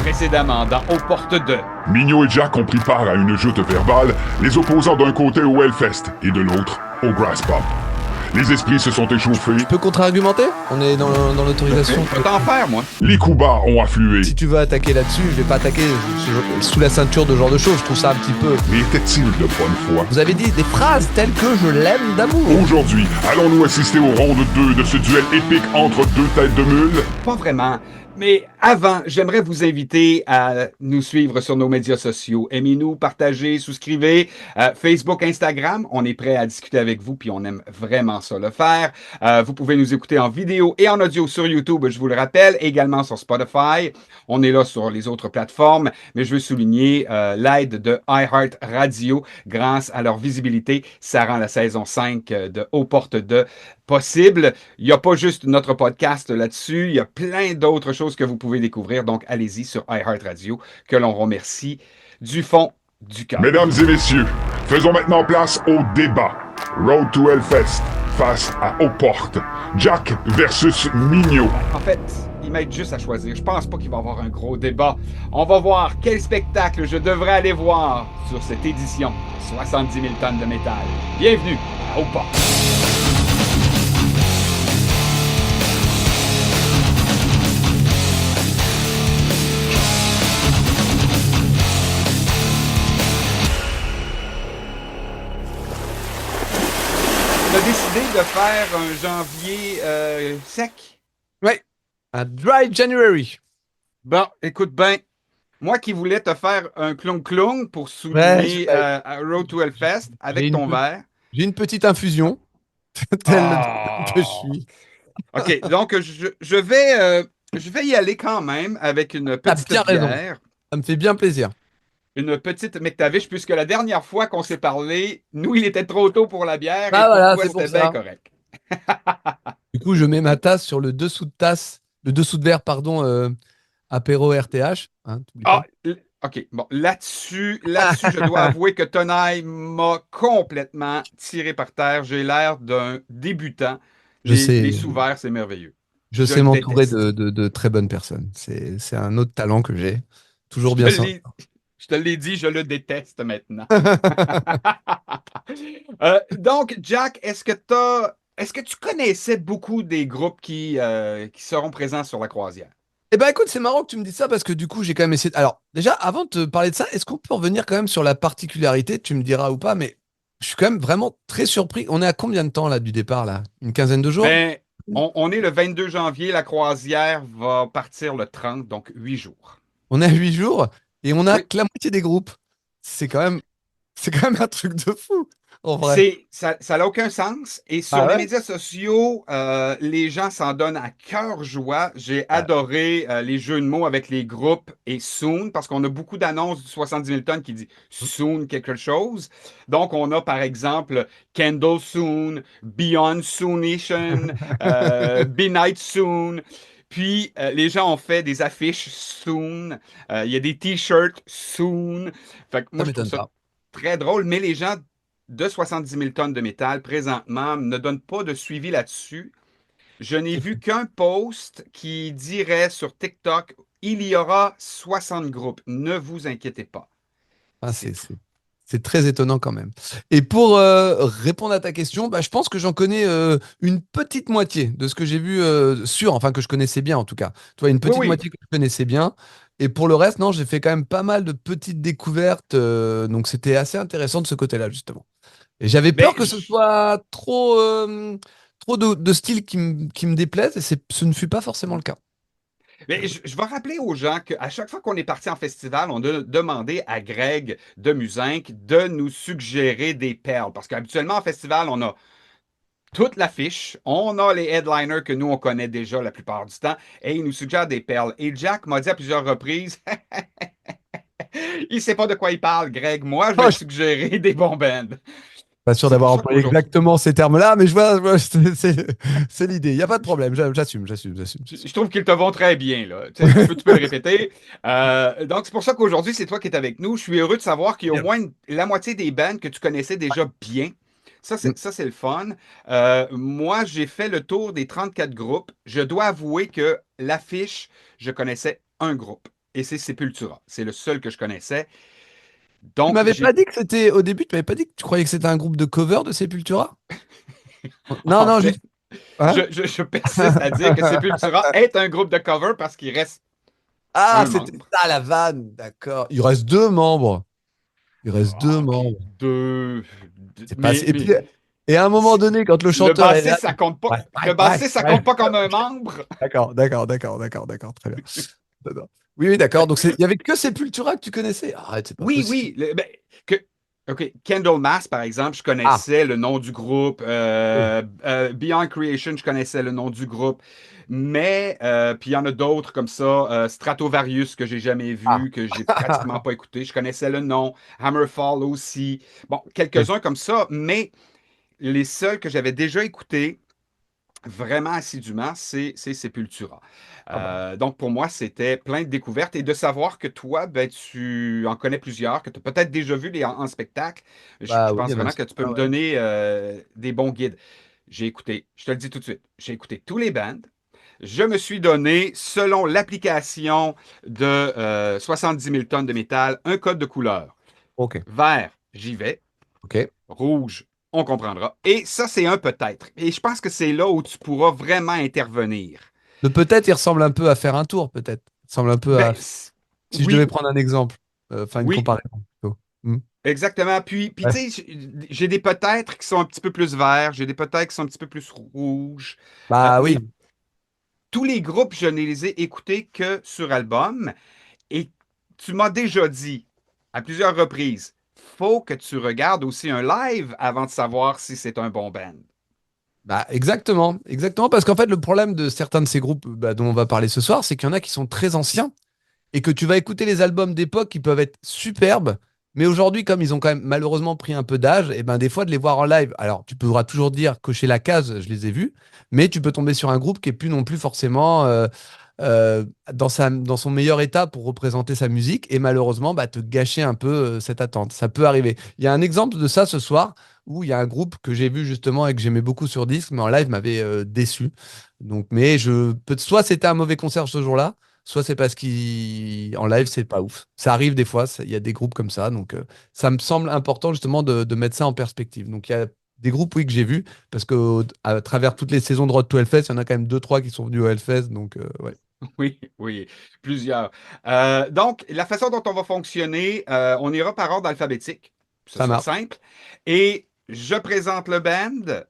Précédemment dans Aux portes de... Mignot et Jack ont pris part à une joute verbale, les opposant d'un côté au Hellfest et de l'autre au Grass Pop. Les esprits se sont échauffés. Tu peux contre-argumenter? On est dans l'autorisation. Je peux t'en faire, moi. Les coups bas ont afflué. Si tu veux attaquer là-dessus, je vais pas attaquer sous la ceinture de ce genre de choses. Je trouve ça un petit peu... Mais était-il de bonne foi? Vous avez dit des phrases telles que « je l'aime d'amour ». Aujourd'hui, allons-nous assister au ronde 2 de ce duel épique entre deux têtes de mule? Pas vraiment. Mais avant, j'aimerais vous inviter à nous suivre sur nos médias sociaux. Aimez-nous, partagez, souscrivez. Facebook, Instagram, on est prêt à discuter avec vous, puis on aime vraiment ça le faire. Vous pouvez nous écouter en vidéo et en audio sur YouTube, je vous le rappelle, également sur Spotify. On est là sur les autres plateformes, mais je veux souligner l'aide de iHeartRadio. Grâce à leur visibilité, ça rend la saison 5 de Aux portes de possible. Il n'y a pas juste notre podcast là-dessus, il y a plein d'autres choses que vous pouvez découvrir. Donc, allez-y sur iHeartRadio, que l'on remercie du fond du cœur. Mesdames et messieurs, faisons maintenant place au débat. Road to Hellfest face à Aux portes. Jack versus Mignot. En fait, il m'aide juste à choisir. Je pense pas qu'il va y avoir un gros débat. On va voir quel spectacle je devrais aller voir sur cette édition 70 000 tonnes de métal. Bienvenue à Aux portes. On a décidé de faire un janvier sec. Ouais, un Dry January. Bon, écoute bien, moi qui voulais te faire un clong-clong pour souligner Road to Hellfest avec ton verre. J'ai une petite infusion, tel que je suis. OK, donc je vais y aller quand même avec une petite bien raison. bière. Ça me fait bien plaisir. Une petite McTavish, puisque la dernière fois qu'on s'est parlé, nous, il était trop tôt pour la bière Ah et voilà, pour c'est toi, pour c'était ça. bien correct. Du coup, je mets ma tasse sur le dessous de tasse, le dessous de verre, pardon, apéro RTH. Hein, t'oublies pas. OK, bon, là-dessus, je dois avouer que Tonaï m'a complètement tiré par terre. J'ai l'air d'un débutant. Je sais. Les sous-verts, c'est merveilleux. Je sais le m'entourer déteste. de très bonnes personnes. C'est un autre talent que j'ai. Toujours Je bien te ça. je te l'ai dit, je le déteste maintenant. Donc, Jack, est-ce que tu connaissais beaucoup des groupes qui seront présents sur la croisière? Eh ben écoute, c'est marrant que tu me dises ça parce que du coup, j'ai quand même essayé. Alors, déjà, avant de te parler de ça, est-ce qu'on peut revenir quand même sur la particularité? Tu me diras ou pas, mais je suis quand même vraiment très surpris. On est à combien de temps là du départ là? Une quinzaine de jours? Ben, on est le 22 janvier, la croisière va partir le 30, donc 8 jours. On est à 8 jours et on a Oui. que la moitié des groupes. C'est quand même, c'est quand même un truc de fou, en vrai. Ça n'a aucun sens. Et sur Ah les ouais? médias sociaux, les gens s'en donnent à cœur joie. J'ai Ah, adoré les jeux de mots avec les groupes et soon, parce qu'on a beaucoup d'annonces du 70 000 tonnes qui dit soon quelque chose. Donc, on a par exemple Candle Soon, Beyond Soonition, Be Night Soon. Puis, les gens ont fait des affiches soon. Il y a des t-shirts soon. Fait que ça moi, je trouve m'étonne ça pas. très drôle, mais les gens de 70 000 tonnes de métal présentement ne donnent pas de suivi là-dessus. Je n'ai vu qu'un post qui dirait sur TikTok, il y aura 60 groupes. Ne vous inquiétez pas. Ah, C'est tout. c'est très étonnant quand même. Et pour répondre à ta question, bah, je pense que j'en connais une petite moitié de ce que j'ai vu enfin que je connaissais bien en tout cas. Tu vois, une Oui, petite oui. moitié que je connaissais bien. Et pour le reste, non, j'ai fait quand même pas mal de petites découvertes. Donc c'était assez intéressant de ce côté-là, justement. Et j'avais Ben, peur que ce soit trop de style qui me déplaise, et ce ne fut pas forcément le cas. je vais rappeler aux gens qu'à chaque fois qu'on est parti en festival, on a demandé à Greg de Musinc de nous suggérer des perles. Parce qu'habituellement, en festival, on a toute l'affiche. On a les headliners que nous, on connaît déjà la plupart du temps. Et il nous suggère des perles. Et Jack m'a dit à plusieurs reprises, il sait pas de quoi il parle, Greg. Moi, je vais Oh, te suggérer des bons bands. pas sûr C'est pour d'avoir ça employé qu'aujourd'hui, exactement ces termes-là, mais je vois, c'est l'idée. Il n'y a pas de problème, j'assume. je trouve qu'ils te vont très bien, là. Tu peux le répéter. Donc, c'est pour ça qu'aujourd'hui, c'est toi qui es avec nous. Je suis heureux de savoir qu'il y a au Bien. moins la moitié des bands que tu connaissais déjà bien. Mm. Ça, c'est le fun. Moi, j'ai fait le tour des 34 groupes. Je dois avouer que l'affiche, je connaissais un groupe. et c'est Sepultura. C'est le seul que je connaissais. Tu Donc, m'avais pas dit que c'était, au début, tu m'avais pas dit que tu croyais que c'était un groupe de cover de Sepultura? Non, en non, fait, juste. Hein? je persiste à dire que Sepultura est un groupe de cover parce qu'il reste Ah, un c'était membre. ça la vanne, d'accord. Il reste deux membres. Il reste deux OK, membres. deux. C'est pas assez. Mais, Et mais puis, et à un moment donné, quand le le chanteur est là. bassiste, ça compte pas. Bref, Le bref, bref, bassiste, ça bref. compte pas comme un membre. D'accord, très bien. D'accord. Oui, oui, d'accord. Donc, il y avait que Sepultura que tu connaissais. Arrête, c'est pas Oui, possible. oui. Que, OK, Candlemas, par exemple, je Ah, connaissais le nom du groupe. oui. Beyond Creation, je connaissais le nom du groupe. Mais, puis il y en a d'autres comme ça. Stratovarius, que j'ai jamais Ah. vu, que j'ai pratiquement pas écouté. Je connaissais le nom. Hammerfall aussi. Bon, Ouais. quelques-uns comme ça. Mais les seuls que j'avais déjà écoutés vraiment assidûment, c'est Sepultura. Ah bah. Donc, pour moi, c'était plein de découvertes et de savoir que toi, ben, tu en connais plusieurs, que tu as peut-être déjà vu en spectacle. Je Bah oui, il pense y en a vraiment aussi. que tu peux Ah me ouais. donner des bons guides. J'ai écouté, je te le dis tout de suite, j'ai écouté tous les bands. Je me suis donné, selon l'application de 70 000 tonnes de métal, un code de couleur. Ok. Vert, j'y vais. Ok. Rouge, on comprendra. Et ça, c'est un peut-être. Et je pense que c'est là où tu pourras vraiment intervenir. Le peut-être, il ressemble un peu à faire un tour, peut-être. Il ressemble un peu Ben, à. Si je devais oui, prendre un exemple, enfin une oui, comparaison plutôt. Hmm. exactement. Puis Ouais. tu sais, j'ai des peut-être qui sont un petit peu plus verts, j'ai des peut-être qui sont un petit peu plus rouges. Bah oui. Mais tous les groupes, je ne les ai écoutés que sur album. Et tu m'as déjà dit à plusieurs reprises, faut que tu regardes aussi un live avant de savoir si c'est un bon band. Bah exactement, exactement, parce qu'en fait le problème de certains de ces groupes bah, dont on va parler ce soir, c'est qu'il y en a qui sont très anciens et que tu vas écouter les albums d'époque qui peuvent être superbes, mais aujourd'hui comme ils ont quand même malheureusement pris un peu d'âge, et ben des fois de les voir en live, alors tu pourras toujours dire cocher la case, je les ai vus, mais tu peux tomber sur un groupe qui est plus non plus forcément dans son meilleur état pour représenter sa musique et malheureusement bah, te gâcher un peu cette attente. Ça peut arriver. Il y a un exemple de ça ce soir où il y a un groupe que j'ai vu justement et que j'aimais beaucoup sur disque, mais en live m'avait déçu. Donc, mais soit c'était un mauvais concert ce jour-là, soit c'est parce qu'en live c'est pas ouf. Ça arrive des fois, il y a des groupes comme ça, donc ça me semble important justement de mettre ça en perspective. Donc il y a des groupes oui que j'ai vus parce que à travers toutes les saisons de Road to Hellfest, il y en a quand même deux trois qui sont venus au Hellfest, donc ouais. Oui, oui, plusieurs. Donc, la façon dont on va fonctionner, on ira par ordre alphabétique. Ce Ça sera marche. simple. Et je présente le band.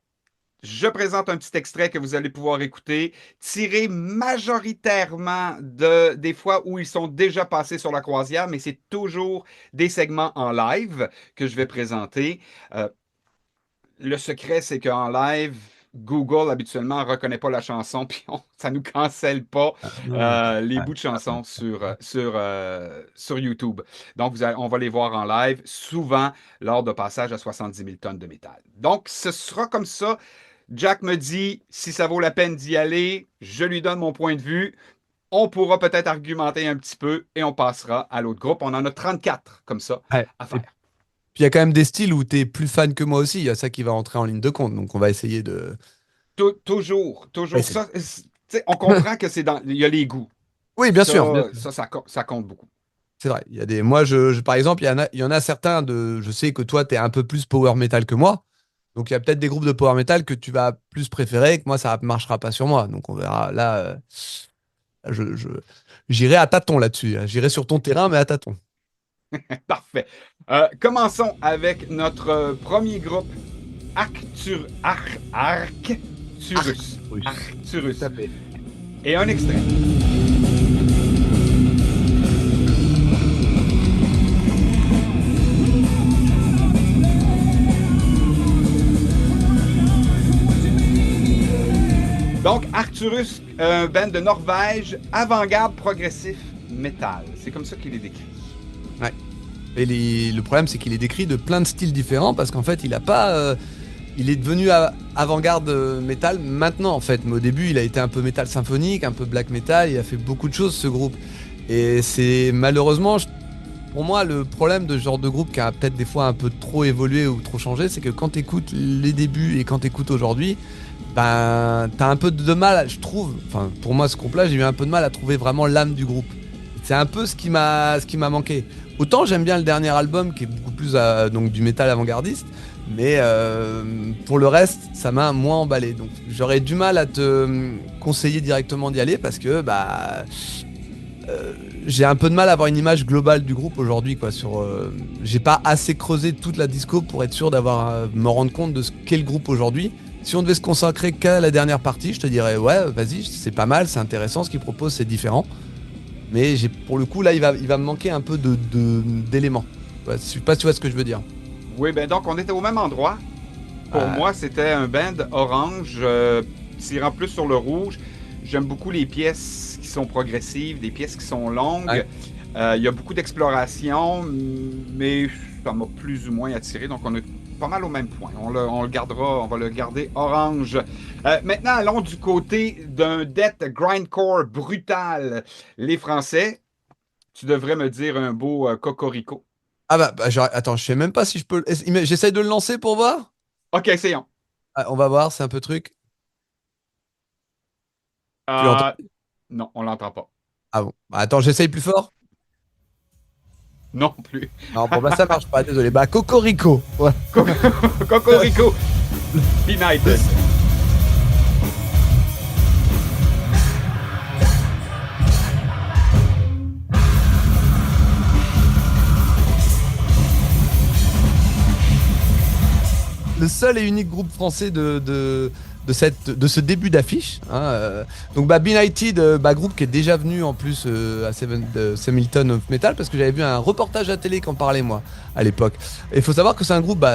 Je présente un petit extrait que vous allez pouvoir écouter, tiré majoritairement des fois où ils sont déjà passés sur la croisière, mais c'est toujours des segments en live que je vais présenter. Euh, le secret, c'est qu'en live, Google habituellement ne reconnaît pas la chanson, puis ça nous cancelle pas Non. les Ouais. bouts de chansons sur YouTube. Donc, on va les voir en live, souvent lors de passage à 70 000 tonnes de métal. Donc, ce sera comme ça. Jack me dit, si ça vaut la peine d'y aller, je lui donne mon point de vue. On pourra peut-être argumenter un petit peu et on passera à l'autre groupe. On en a 34 comme ça Ouais. à Et faire. puis il y a quand même des styles où tu es plus fan que moi aussi. Il y a ça qui va entrer en ligne de compte. Donc on va essayer de. Toujours, Ouais, toujours. Ça, on comprend que il y a les goûts. Oui, bien sûr. Bien Ça, sûr. ça compte beaucoup. C'est vrai. Il y a des. Moi, par exemple, il y en a certains de. Je sais que toi, tu es un peu plus power metal que moi. Donc il y a peut-être des groupes de power metal que tu vas plus préférer, que moi, ça ne marchera pas sur moi. Donc on verra. Là, je, j'irai à tâtons là-dessus. J'irai sur ton terrain, mais à tâtons. Parfait. Commençons avec notre premier groupe, Arcturus. Russe. Arcturus. Tout à fait. Et un extrait. Donc, Arcturus, un band de Norvège, avant-garde progressif metal. C'est comme ça qu'il est décrit. Ouais. Et le problème, c'est qu'il est décrit de plein de styles différents parce qu'en fait, il a pas. Il est devenu avant-garde métal maintenant, en fait. Mais au début, il a été un peu métal symphonique, un peu black metal. Il a fait beaucoup de choses, ce groupe. Et c'est malheureusement, pour moi, le problème de ce genre de groupe qui a peut-être des fois un peu trop évolué ou trop changé, c'est que quand tu écoutes les débuts et quand tu écoutes aujourd'hui, ben, t'as un peu de mal, je trouve. Enfin, pour moi, ce groupe-là, j'ai eu un peu de mal à trouver vraiment l'âme du groupe. c'est un peu ce qui m'a manqué. Autant j'aime bien le dernier album qui est beaucoup plus donc du métal avant-gardiste, mais pour le reste, ça m'a moins emballé. Donc j'aurais du mal à te conseiller directement d'y aller parce que j'ai un peu de mal à avoir une image globale du groupe aujourd'hui, quoi. J'ai pas assez creusé toute la disco pour être sûr me rendre compte de ce qu'est le groupe aujourd'hui. Si on devait se consacrer qu'à la dernière partie, je te dirais ouais, vas-y, c'est pas mal, c'est intéressant, ce qu'ils proposent, c'est différent. Mais pour le coup, là, il va me manquer un peu d'éléments. Ouais, je sais pas si tu vois ce que je veux dire. Oui, ben donc on était au même endroit. Pour moi, c'était un band orange, tirant plus sur le rouge. J'aime beaucoup les pièces qui sont progressives, des pièces qui sont longues. Ouais. Il y a beaucoup d'exploration, mais ça m'a plus ou moins attiré. Donc on est pas mal au même point. On le gardera, on va le garder orange. Maintenant, allons du côté d'un death grindcore brutal. Les Français, tu devrais me dire un beau cocorico. Ah attends, je sais même pas si je peux. J'essaye de le lancer pour voir. Ok, essayons. Ah, on va voir, c'est un peu truc. Tu l'entends? Euh, non, on l'entend pas. Ah bon. Bah, attends, j'essaye plus fort. Non plus. Non, bon bah ça marche pas, désolé. Bah Cocorico. Ouais. Cocorico. United. Le seul et unique groupe français de ce début d'affiche, hein, donc Benighted, groupe qui est déjà venu en plus à Hamilton of Metal, parce que j'avais vu un reportage à télé qui en parlait moi à l'époque. Et il faut savoir que c'est un groupe,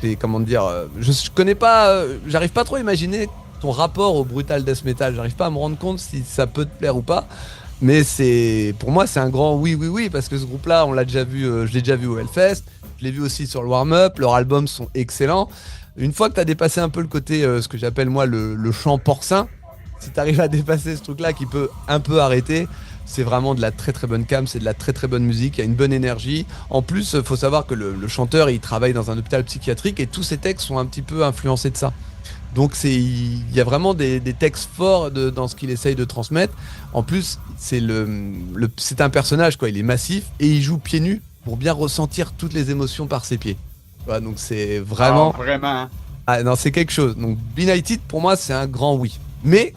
c'est comment dire, je connais pas, j'arrive pas trop à imaginer ton rapport au brutal death metal, j'arrive pas à me rendre compte si ça peut te plaire ou pas. Mais pour moi c'est un grand oui, parce que ce groupe là on l'a déjà vu, je l'ai déjà vu au Hellfest, je l'ai vu aussi sur le warm-up, leurs albums sont excellents. Une fois que tu as dépassé un peu le côté, ce que j'appelle moi le chant porcin, si tu arrives à dépasser ce truc là qui peut un peu arrêter, c'est vraiment de la très très bonne cam, c'est de la très très bonne musique, il y a une bonne énergie. En plus, faut savoir que le chanteur il travaille dans un hôpital psychiatrique et tous ses textes sont un petit peu influencés de ça. Donc il y a vraiment des textes forts dans ce qu'il essaye de transmettre. En plus, c'est un personnage, quoi. Il est massif et il joue pieds nus pour bien ressentir toutes les émotions par ses pieds. Voilà, donc c'est vraiment... Oh, vraiment. Ah non, c'est quelque chose. Donc Benighted, pour moi, c'est un grand oui. Mais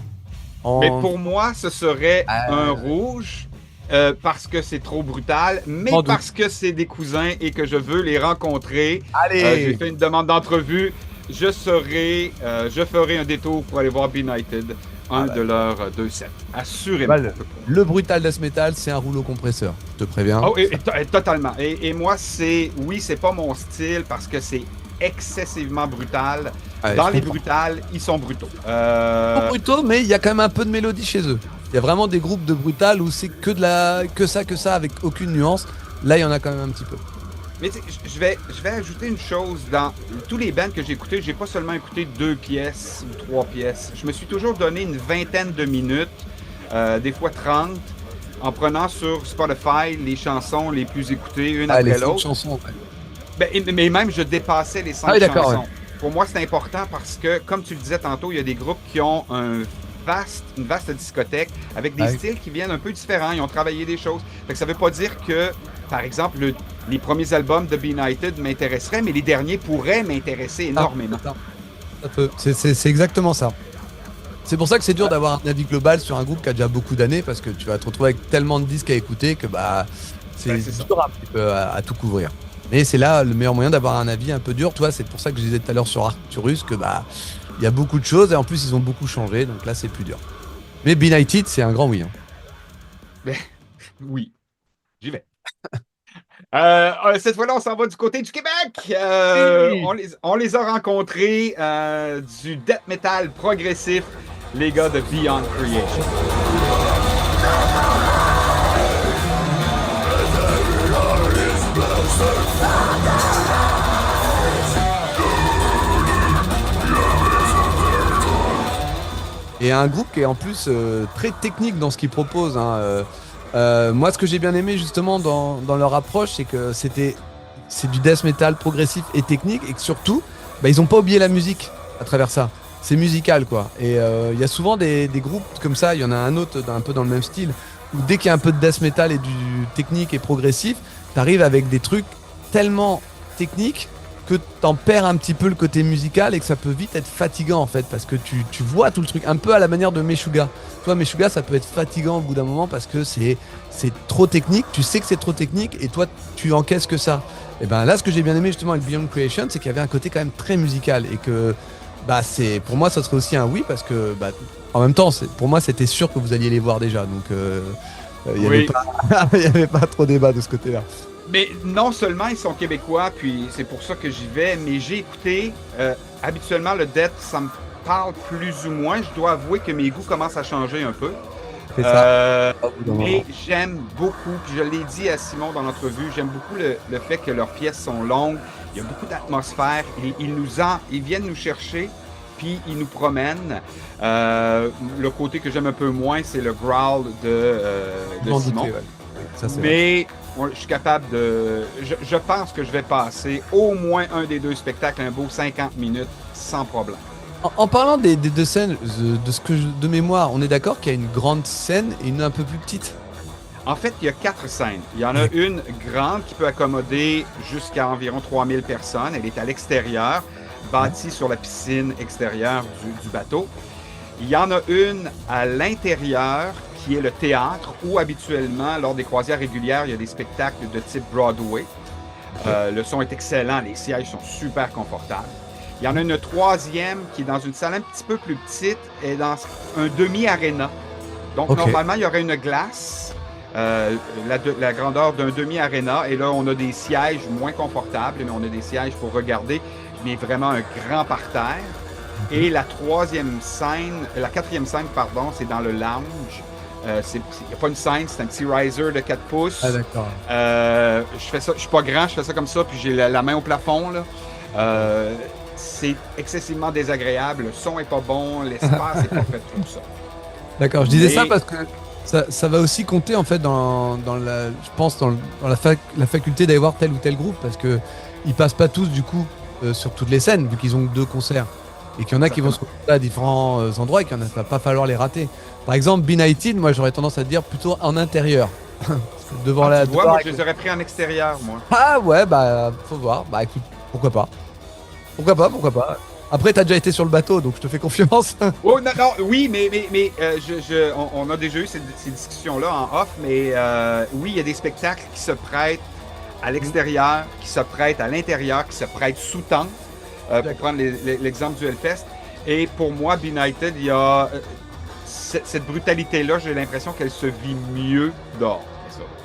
pour moi, ce serait un rouge. Parce que c'est trop brutal, mais parce que c'est des cousins et que je veux les rencontrer. Allez. J'ai fait une demande d'entrevue. Je ferai un détour pour aller voir Benighted, de leurs 2 sets. Assurément. Le brutal death metal, c'est un rouleau compresseur, je te préviens. Oh, totalement. Et moi, c'est pas mon style parce que c'est excessivement brutal. Dans les brutales, ils sont brutaux. Pas brutaux, mais il y a quand même un peu de mélodie chez eux. Il y a vraiment des groupes de brutal où c'est que ça, avec aucune nuance. Là, il y en a quand même un petit peu. Mais je vais ajouter une chose. Dans tous les bands que j'ai écoutés, j'ai pas seulement écouté 2 pièces ou 3 pièces. Je me suis toujours donné une vingtaine de minutes, des fois 30, en prenant sur Spotify les chansons les plus écoutées, une après l'autre. Les chansons, ouais. Mais même, je dépassais les 5 chansons. Ouais. Pour moi, c'est important parce que, comme tu le disais tantôt, il y a des groupes qui ont une vaste discothèque avec des styles qui viennent un peu différents. Ils ont travaillé des choses. Fait que ça veut pas dire que, par exemple, les premiers albums de Benighted m'intéresseraient, mais les derniers pourraient m'intéresser énormément. C'est exactement ça. C'est pour ça que c'est dur d'avoir un avis global sur un groupe qui a déjà beaucoup d'années, parce que tu vas te retrouver avec tellement de disques à écouter que c'est dur un petit peu à tout couvrir. Mais c'est là le meilleur moyen d'avoir un avis un peu dur. Toi, c'est pour ça que je disais tout à l'heure sur Arcturus que il y a beaucoup de choses et en plus ils ont beaucoup changé, donc là c'est plus dur. Mais Benighted, c'est un grand oui. Oui, j'y vais. Cette fois-là, on s'en va du côté du Québec. On les a rencontrés du death metal progressif, les gars de Beyond Creation. Et un groupe qui est en plus très technique dans ce qu'il propose. Moi, ce que j'ai bien aimé justement dans leur approche, c'est que c'est du death metal progressif et technique, et que surtout, ils ont pas oublié la musique à travers ça. C'est musical, quoi. Et il y a souvent des groupes comme ça. Il y en a un autre un peu dans le même style où dès qu'il y a un peu de death metal et du technique et progressif, t'arrives avec des trucs tellement techniques que t'en perds un petit peu le côté musical et que ça peut vite être fatigant en fait, parce que tu vois tout le truc, un peu à la manière de Meshuggah. Toi, Meshuggah, ça peut être fatigant au bout d'un moment parce que c'est trop technique, tu sais que c'est trop technique et toi, tu encaisses que ça. Et ben là, ce que j'ai bien aimé justement avec Beyond Creation, c'est qu'il y avait un côté quand même très musical et que bah pour moi, ça serait aussi un oui parce que en même temps, pour moi, c'était sûr que vous alliez les voir déjà, donc il n'y avait, Oui. y avait pas trop débat de ce côté-là. Mais non seulement ils sont québécois, puis c'est pour ça que j'y vais, mais j'ai écouté, habituellement le death, ça me parle plus ou moins. Je dois avouer que mes goûts commencent à changer un peu. C'est ça. Mais j'aime beaucoup, puis je l'ai dit à Simon dans l'entrevue, j'aime beaucoup le fait que leurs pièces sont longues, il y a beaucoup d'atmosphère, ils viennent nous chercher, puis ils nous promènent. Le côté que j'aime un peu moins, c'est le growl de Simon. Ouais. Ça, c'est vrai. Mais je suis capable de... Je pense que je vais passer au moins un des deux spectacles, un beau 50 minutes, sans problème. En parlant des deux scènes, de mémoire, on est d'accord qu'il y a une grande scène et une un peu plus petite. En fait, il y a 4 scènes. Il y en a une grande qui peut accommoder jusqu'à environ 3000 personnes. Elle est à l'extérieur, bâtie sur la piscine extérieure du bateau. Il y en a une à l'intérieur qui est le théâtre où habituellement, lors des croisières régulières, il y a des spectacles de type Broadway. Le son est excellent, les sièges sont super confortables. Il y en a une troisième qui est dans une salle un petit peu plus petite et dans un demi-aréna. Donc, normalement, il y aurait une glace, la grandeur d'un demi-aréna. Et là, on a des sièges moins confortables, mais on a des sièges pour regarder, mais vraiment un grand parterre. Et la quatrième scène, pardon, c'est dans le lounge. Il n'y a pas une scène, c'est un petit riser de 4 pouces. Ah, d'accord. Je fais ça, je suis pas grand, je fais ça comme ça, puis j'ai la main au plafond, là. C'est excessivement désagréable, le son est pas bon, l'espace est pas fait pour ça. D'accord, je disais ça parce que ça va aussi compter en fait je pense dans la faculté d'aller voir tel ou tel groupe, parce que ils passent pas tous du coup sur toutes les scènes vu qu'ils ont que 2 concerts et qu'il y en a qui vont se retrouver à différents endroits et qu'il ne va pas falloir les rater. Par exemple, Benighted, moi j'aurais tendance à dire plutôt en intérieur. Devant tu vois, moi je les aurais pris en extérieur, moi. Ah ouais, faut voir. Écoute, pourquoi pas. Pourquoi pas. Après, t'as déjà été sur le bateau, donc je te fais confiance. Oh non, oui, mais on a déjà eu ces discussions-là en off, mais oui, il y a des spectacles qui se prêtent à l'extérieur, qui se prêtent à l'intérieur, qui se prêtent sous tente, pour prendre l'exemple du Hellfest. Et pour moi, Benighted, il y a cette brutalité-là, j'ai l'impression qu'elle se vit mieux dehors.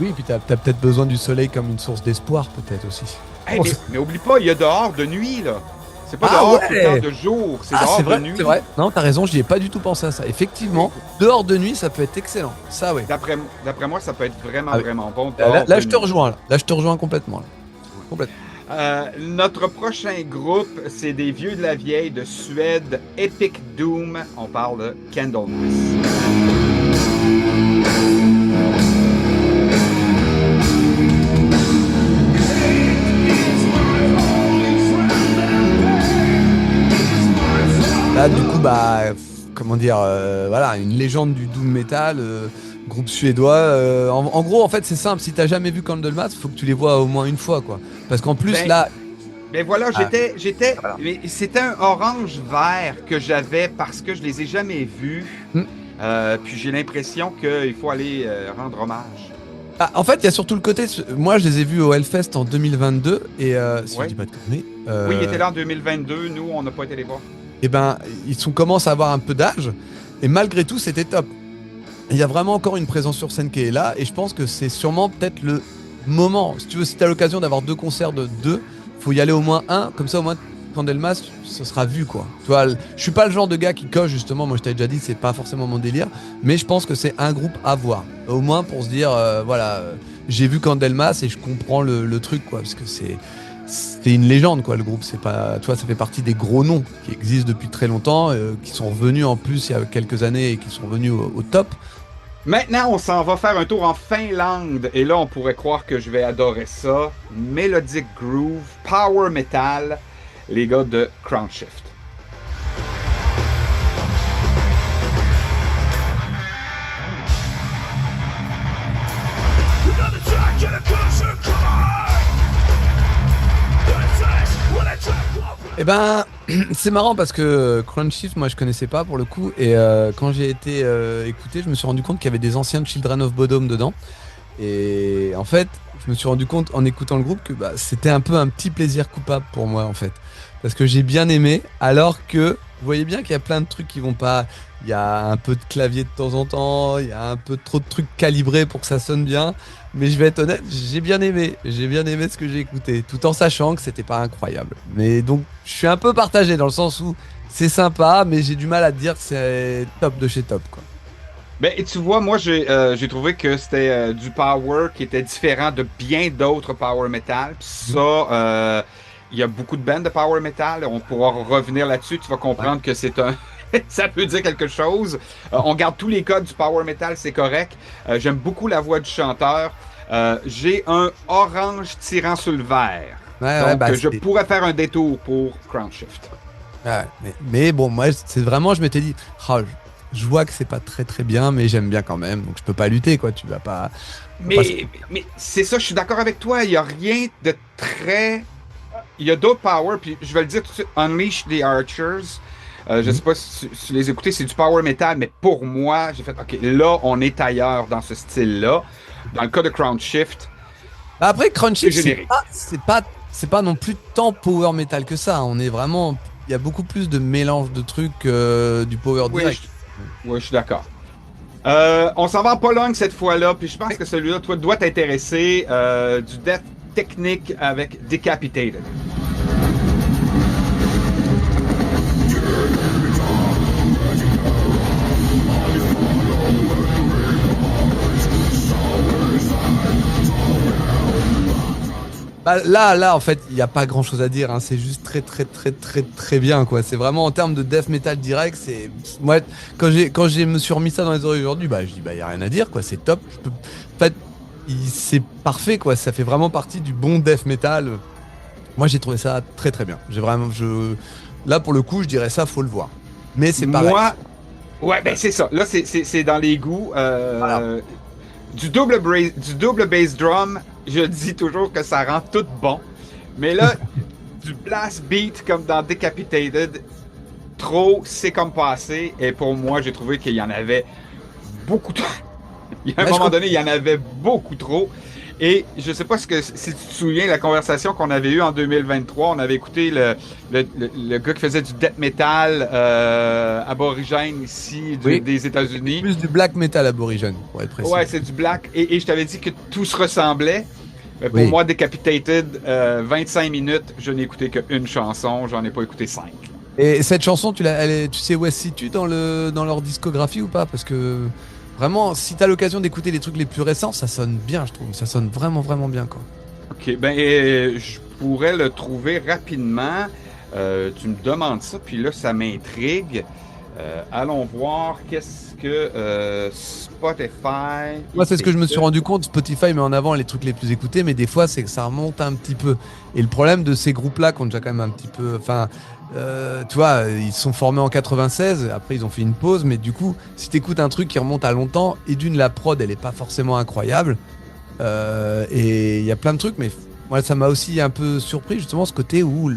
Oui, puis t'as peut-être besoin du soleil comme une source d'espoir, peut-être aussi. Hey, mais oublie pas, il y a dehors de nuit, là. C'est pas dehors tout le temps de jour, c'est dehors de nuit. C'est vrai. Non, t'as raison, j'y ai pas du tout pensé à ça. Effectivement, dehors de nuit, ça peut être excellent. Ça, oui. D'après moi, ça peut être vraiment, vraiment bon. Là, je te rejoins. Là, je te rejoins complètement. Complètement. Notre prochain groupe, c'est des vieux de la vieille de Suède, Epic Doom. On parle de Candlemass. Là, du coup, comment dire, voilà, une légende du doom metal, groupe suédois. En gros, en fait, c'est simple. Si t'as jamais vu Candlemass, faut que tu les vois au moins une fois, quoi. Parce qu'en plus, là. Mais voilà, mais c'était un orange vert que j'avais parce que je les ai jamais vus. Puis j'ai l'impression qu'il faut aller rendre hommage. En fait, il y a surtout le côté. Moi, je les ai vus au Hellfest en 2022 et si je dis pas de conneries. Oui, ils étaient là en 2022. Nous, on n'a pas été les voir. Et commencent à avoir un peu d'âge et malgré tout, c'était top. Il y a vraiment encore une présence sur scène qui est là et je pense que c'est sûrement peut-être le moment. Si tu veux, si t'as l'occasion d'avoir 2 concerts de 2, faut y aller au moins un. Comme ça, au moins, Candlemass, ça sera vu, quoi. Tu vois, je suis pas le genre de gars qui coche, justement. Moi, je t'avais déjà dit, c'est pas forcément mon délire. Mais je pense que c'est un groupe à voir. Au moins pour se dire, voilà, j'ai vu Candlemass et je comprends le truc, quoi. Parce que c'est une légende, quoi, le groupe. C'est pas, tu vois, ça fait partie des gros noms qui existent depuis très longtemps, qui sont revenus en plus il y a quelques années et qui sont revenus au top. Maintenant, on s'en va faire un tour en Finlande. Et là, on pourrait croire que je vais adorer ça. Melodic Groove, Power Metal, les gars de Crownshift. ben, c'est marrant parce que Crunchift, moi je connaissais pas pour le coup, et quand j'ai été écouté, je me suis rendu compte qu'il y avait des anciens de Children of Bodom dedans. Et en fait, je me suis rendu compte en écoutant le groupe que bah, c'était un peu un petit plaisir coupable pour moi en fait. Parce que j'ai bien aimé, alors que vous voyez bien qu'il y a plein de trucs qui vont pas. Il y a un peu de clavier de temps en temps, il y a un peu trop de trucs calibrés pour que ça sonne bien. Mais je vais être honnête, j'ai bien aimé. J'ai bien aimé ce que j'ai écouté, tout en sachant que c'était pas incroyable. Mais donc, je suis un peu partagé dans le sens où c'est sympa, mais j'ai du mal à te dire que c'est top de chez top, quoi. Ben, et tu vois, moi, j'ai trouvé que c'était du power qui était différent de bien d'autres power metal. Puis ça, il y a beaucoup de bands de power metal. On pourra revenir là-dessus. Tu vas comprendre que c'est un. Ça peut dire quelque chose. On garde tous les codes du power metal, c'est correct. J'aime beaucoup la voix du chanteur. J'ai un orange tirant sur le vert. Donc, Bah, je pourrais faire un détour pour Crown Shift. ouais, mais bon, moi, c'est vraiment, je m'étais dit, oh, je vois que c'est pas très très bien, mais j'aime bien quand même, donc je peux pas lutter, quoi. Tu vas pas. Mais c'est ça, je suis d'accord avec toi. Il n'y a rien de très. Il y a d'autres power, puis je vais le dire tout de suite, Unleash the Archers. Je sais pas si tu les écoutais, c'est du power metal, mais pour moi, j'ai fait, OK, là, on est ailleurs dans ce style-là. Dans le cas de Crown Shift, Bah, après, Crunchy, c'est générique. c'est pas non plus tant power metal que ça. On est vraiment. Il y a beaucoup plus de mélange de trucs du power Oui, direct. je suis d'accord. On s'en va en Pologne cette fois-là, puis je pense que celui-là, toi, doit t'intéresser. Du death technique avec Decapitated. Bah, là, en fait, il n'y a pas grand chose à dire, hein. C'est juste très, très, très, très, très bien, quoi. C'est vraiment en termes de death metal direct. C'est moi, quand j'ai me suis remis ça dans les oreilles aujourd'hui, bah, je dis, bah, y a rien à dire, quoi. C'est top. En fait, c'est parfait, quoi. Ça fait vraiment partie du bon death metal. Moi, j'ai trouvé ça très, très bien. Là, pour le coup, je dirais ça, faut le voir. Mais c'est pareil. Moi, ouais, ben c'est ça. Là, c'est dans les goûts. Voilà. Du double bass drum, je dis toujours que ça rend tout bon. Mais là, du blast beat comme dans Decapitated, trop, c'est comme pas assez. Et pour moi, j'ai trouvé qu'il y en avait beaucoup trop. Il y a un moment donné, il y en avait beaucoup trop. Et je sais pas si tu te souviens la conversation qu'on avait eue en 2023. On avait écouté le gars qui faisait du death metal aborigène ici Oui. des États-Unis. Plus du black metal aborigène, pour être précis. Ouais, c'est du black. Et je t'avais dit que tout se ressemblait. Mais pour Oui. moi, Decapitated, 25 minutes, je n'ai écouté qu'une chanson. J'en ai pas écouté 5. Et cette chanson, tu sais où elle se situe dans leur discographie ou pas? Parce que vraiment, si t'as l'occasion d'écouter les trucs les plus récents, ça sonne bien, je trouve. Ça sonne vraiment, vraiment bien, quoi. OK, ben, je pourrais le trouver rapidement. Tu me demandes ça, puis là, ça m'intrigue. Allons voir qu'est-ce que Spotify. Moi, c'est ce que je me suis rendu compte. Spotify met en avant les trucs les plus écoutés, mais des fois, c'est que ça remonte un petit peu. Et le problème de ces groupes-là, qui ont déjà quand même un petit peu. Enfin, tu vois, ils se sont formés en 96, après, ils ont fait une pause, mais du coup, si t'écoutes un truc qui remonte à longtemps, et d'une, la prod, elle est pas forcément incroyable. Et il y a plein de trucs, mais moi, ça m'a aussi un peu surpris, justement, ce côté où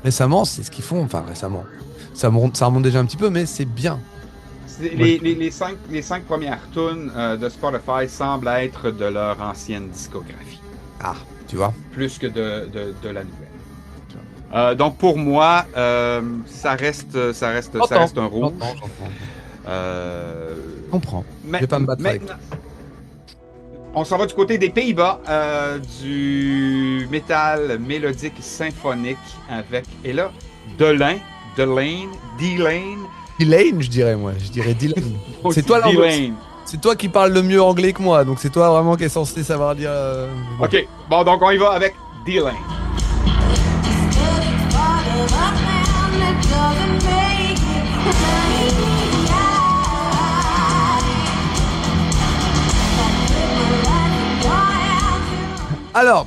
récemment, c'est ce qu'ils font. Enfin, récemment. Ça remonte déjà un petit peu, mais c'est bien. Les cinq premières tunes de Spotify semblent être de leur ancienne discographie. Ah, tu vois. Plus que de la nouvelle. Donc pour moi, ça reste un rouge. J'entends. Je comprends. Je vais pas me battre avec. On s'en va du côté des Pays-Bas, du métal mélodique symphonique avec, et là, Delane, Delane, je dirais, moi. Je dirais Delane. C'est toi Delane. C'est toi qui parles le mieux anglais que moi, donc c'est toi vraiment qui est censé savoir dire. Bon. Ok, bon, donc on y va avec Delane. Alors,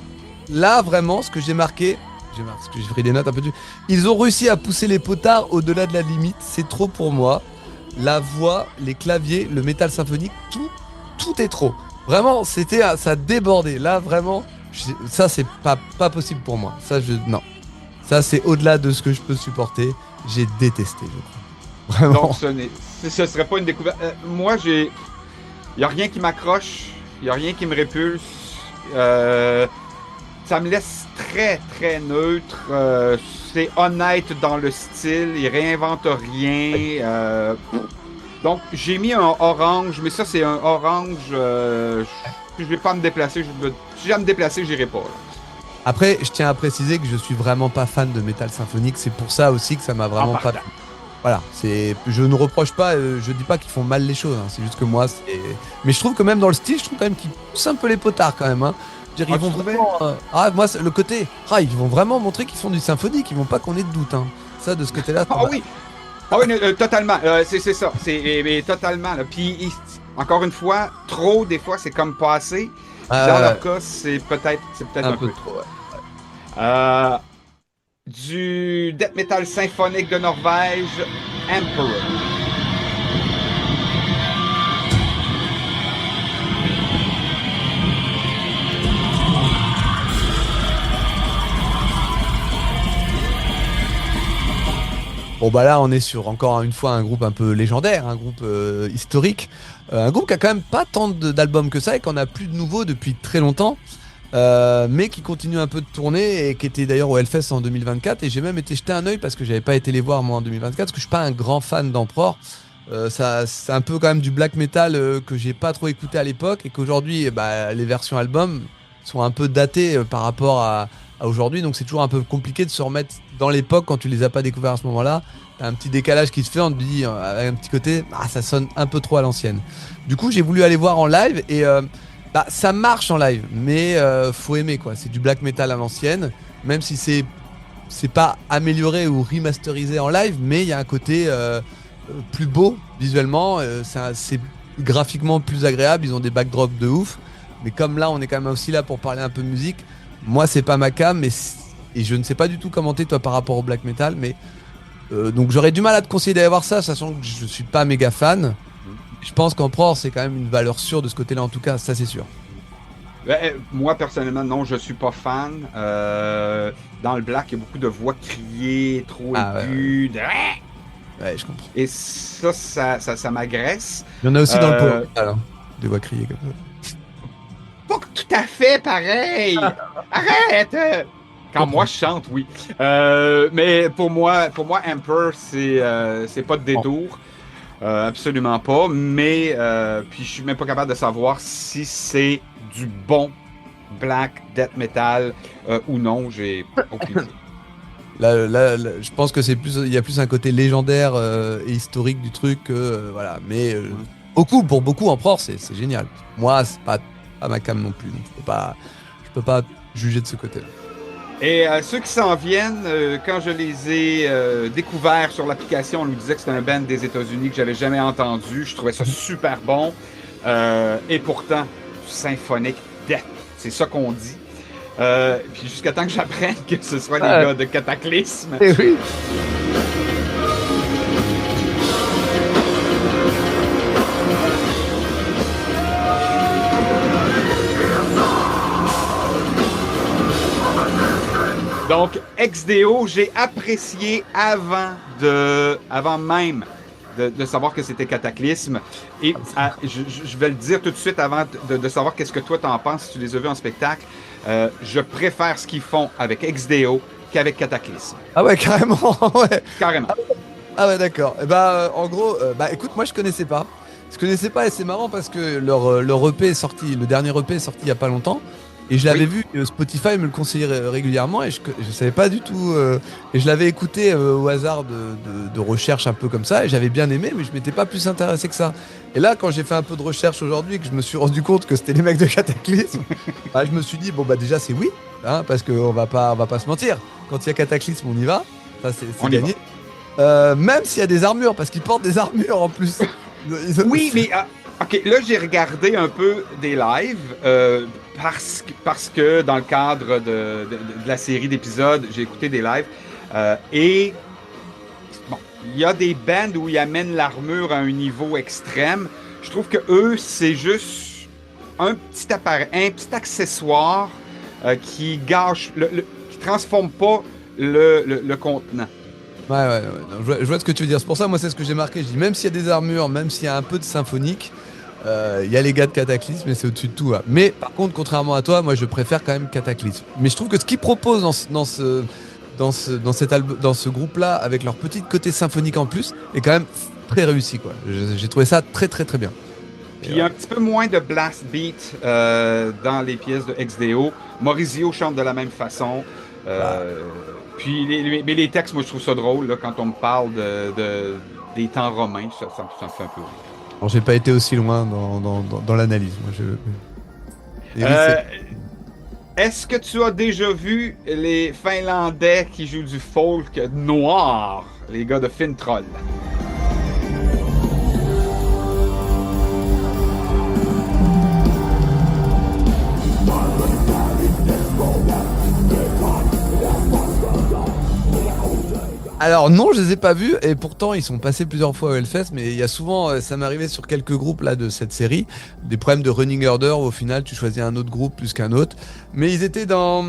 là, vraiment, ce que j'ai marqué, parce que j'ai pris des notes un peu dessus, ils ont réussi à pousser les potards au-delà de la limite, c'est trop pour moi. La voix, les claviers, le métal symphonique, tout est trop. Vraiment, ça débordait. Là, vraiment, ça, c'est pas possible pour moi. Non. Ça, c'est au-delà de ce que je peux supporter. J'ai détesté, je crois. Vraiment. Donc, ce serait pas une découverte. Moi, il n'y a rien qui m'accroche, il n'y a rien qui me répulse. Ça me laisse très, très neutre. C'est honnête dans le style, il réinvente rien. Donc, j'ai mis un orange, mais ça, c'est un orange. Je vais pas me déplacer. Si j'ai à me déplacer, j'irai pas. Là. Après, je tiens à préciser que je suis vraiment pas fan de métal symphonique. C'est pour ça aussi que ça m'a vraiment pas. Voilà, je ne reproche pas, je dis pas qu'ils font mal les choses. Hein, c'est juste que moi, mais je trouve que même dans le style, je trouve quand même qu'ils poussent un peu les potards quand même. Hein. Je veux dire, ils vont vraiment. Moi, le côté. Ils vont vraiment montrer qu'ils font du symphonique. Ils vont pas qu'on ait de doute. Hein. Ça, de ce côté-là. Oui. Ah oui, totalement. C'est ça. Mais totalement. Là. Puis, encore une fois, trop, des fois, c'est comme pas assez. Dans leur cas, c'est peut-être un peu trop. Ouais. Du death metal symphonique de Norvège, Emperor. Bon bah là on est sur encore une fois un groupe un peu légendaire, un groupe historique, un groupe qui a quand même pas tant d'albums que ça et qu'on a plus de nouveaux depuis très longtemps. Mais qui continue un peu de tourner et qui était d'ailleurs au Hellfest en 2024 et j'ai même été jeter un œil parce que j'avais pas été les voir moi en 2024 parce que je suis pas un grand fan d'Emperor. C'est un peu quand même du black metal que j'ai pas trop écouté à l'époque et qu'aujourd'hui les versions albums sont un peu datées par rapport à aujourd'hui, donc c'est toujours un peu compliqué de se remettre dans l'époque quand tu les as pas découverts à ce moment-là. T'as un petit décalage qui se fait, on te dit avec un petit côté ça sonne un peu trop à l'ancienne. Du coup j'ai voulu aller voir en live et ça marche en live, mais faut aimer quoi. C'est du black metal à l'ancienne, même si c'est pas amélioré ou remasterisé en live, mais il y a un côté plus beau visuellement. C'est graphiquement plus agréable. Ils ont des backdrops de ouf, mais comme là, on est quand même aussi là pour parler un peu de musique. Moi, c'est pas ma cam, et je ne sais pas du tout commenter toi par rapport au black metal, mais donc j'aurais du mal à te conseiller d'aller voir ça, sachant que je suis pas méga fan. Je pense qu'Emperor, c'est quand même une valeur sûre de ce côté-là, en tout cas, ça c'est sûr. Moi, personnellement, non, je suis pas fan. Dans le black, il y a beaucoup de voix criées, trop aiguës. Ouais, je comprends. Et ça m'agresse. Il y en a aussi dans le power metal, hein, des voix criées comme ça. Pas tout à fait pareil! Arrête! Quand moi je chante, oui. Mais pour moi, Emperor, c'est pas de détour. Absolument pas, mais puis je suis même pas capable de savoir si c'est du bon black death metal ou non, j'ai aucune idée. Là, je pense que il y a plus un côté légendaire et historique du truc que voilà, mais pour beaucoup Emperor c'est génial. Moi c'est pas ma cam non plus, donc je peux pas juger de ce côté-là. Et ceux qui s'en viennent, quand je les ai découverts sur l'application, on nous disait que c'était un band des États-Unis que j'avais jamais entendu. Je trouvais ça super bon. Et pourtant, symphonique death, c'est ça qu'on dit. Puis jusqu'à temps que j'apprenne que ce soit les gars de Cataclysme. Eh oui. Donc, XDO, j'ai apprécié avant même de savoir que c'était Cataclysme. Et je vais le dire tout de suite avant de savoir qu'est-ce que toi t'en penses si tu les as vus en spectacle. Je préfère ce qu'ils font avec XDO qu'avec Cataclysme. Ah ouais, carrément, ouais. Carrément. Ah ouais, d'accord. Et en gros, écoute, moi je connaissais pas. Je connaissais pas et c'est marrant parce que leur EP est sorti, le dernier EP est sorti il y a pas longtemps. Et je l'avais vu, Spotify me le conseillait régulièrement et je savais pas du tout. Et je l'avais écouté au hasard de recherche un peu comme ça et j'avais bien aimé, mais je m'étais pas plus intéressé que ça. Et là, quand j'ai fait un peu de recherche aujourd'hui et que je me suis rendu compte que c'était les mecs de Cataclysme, je me suis dit, déjà c'est oui, hein, parce qu'on va pas se mentir. Quand il y a Cataclysme, on y va. Ça, c'est gagné. Même s'il y a des armures, parce qu'ils portent des armures en plus. Oui, mais ok, là j'ai regardé un peu des lives parce que dans le cadre de la série d'épisodes, j'ai écouté des lives et bon, il y a des bands où ils amènent l'armure à un niveau extrême. Je trouve que eux, c'est juste un petit appareil, un petit accessoire qui gâche, qui transforme pas le contenant. Ouais, non, je vois ce que tu veux dire. C'est pour ça, moi, c'est ce que j'ai marqué. Je dis, même s'il y a des armures, même s'il y a un peu de symphonique, il y a les gars de Cataclysme, mais c'est au-dessus de tout. Hein. Mais par contre, contrairement à toi, moi, je préfère quand même Cataclysme. Mais je trouve que ce qu'ils proposent dans ce groupe-là, avec leur petit côté symphonique en plus, est quand même très réussi, quoi. J'ai trouvé ça très, très, très bien. Puis il y a un petit peu moins de blast beat dans les pièces de XDO. Maurizio chante de la même façon. Puis mais les textes, moi je trouve ça drôle là, quand on me parle des temps romains, ça me fait un peu rire. Alors, j'ai pas été aussi loin dans l'analyse. Moi, Et oui, Est-ce que tu as déjà vu les Finlandais qui jouent du folk noir, les gars de Fintroll? Alors non, je les ai pas vus et pourtant ils sont passés plusieurs fois au Hellfest, mais il y a souvent, ça m'est arrivé sur quelques groupes là de cette série, des problèmes de running order où au final tu choisis un autre groupe plus qu'un autre, mais ils étaient dans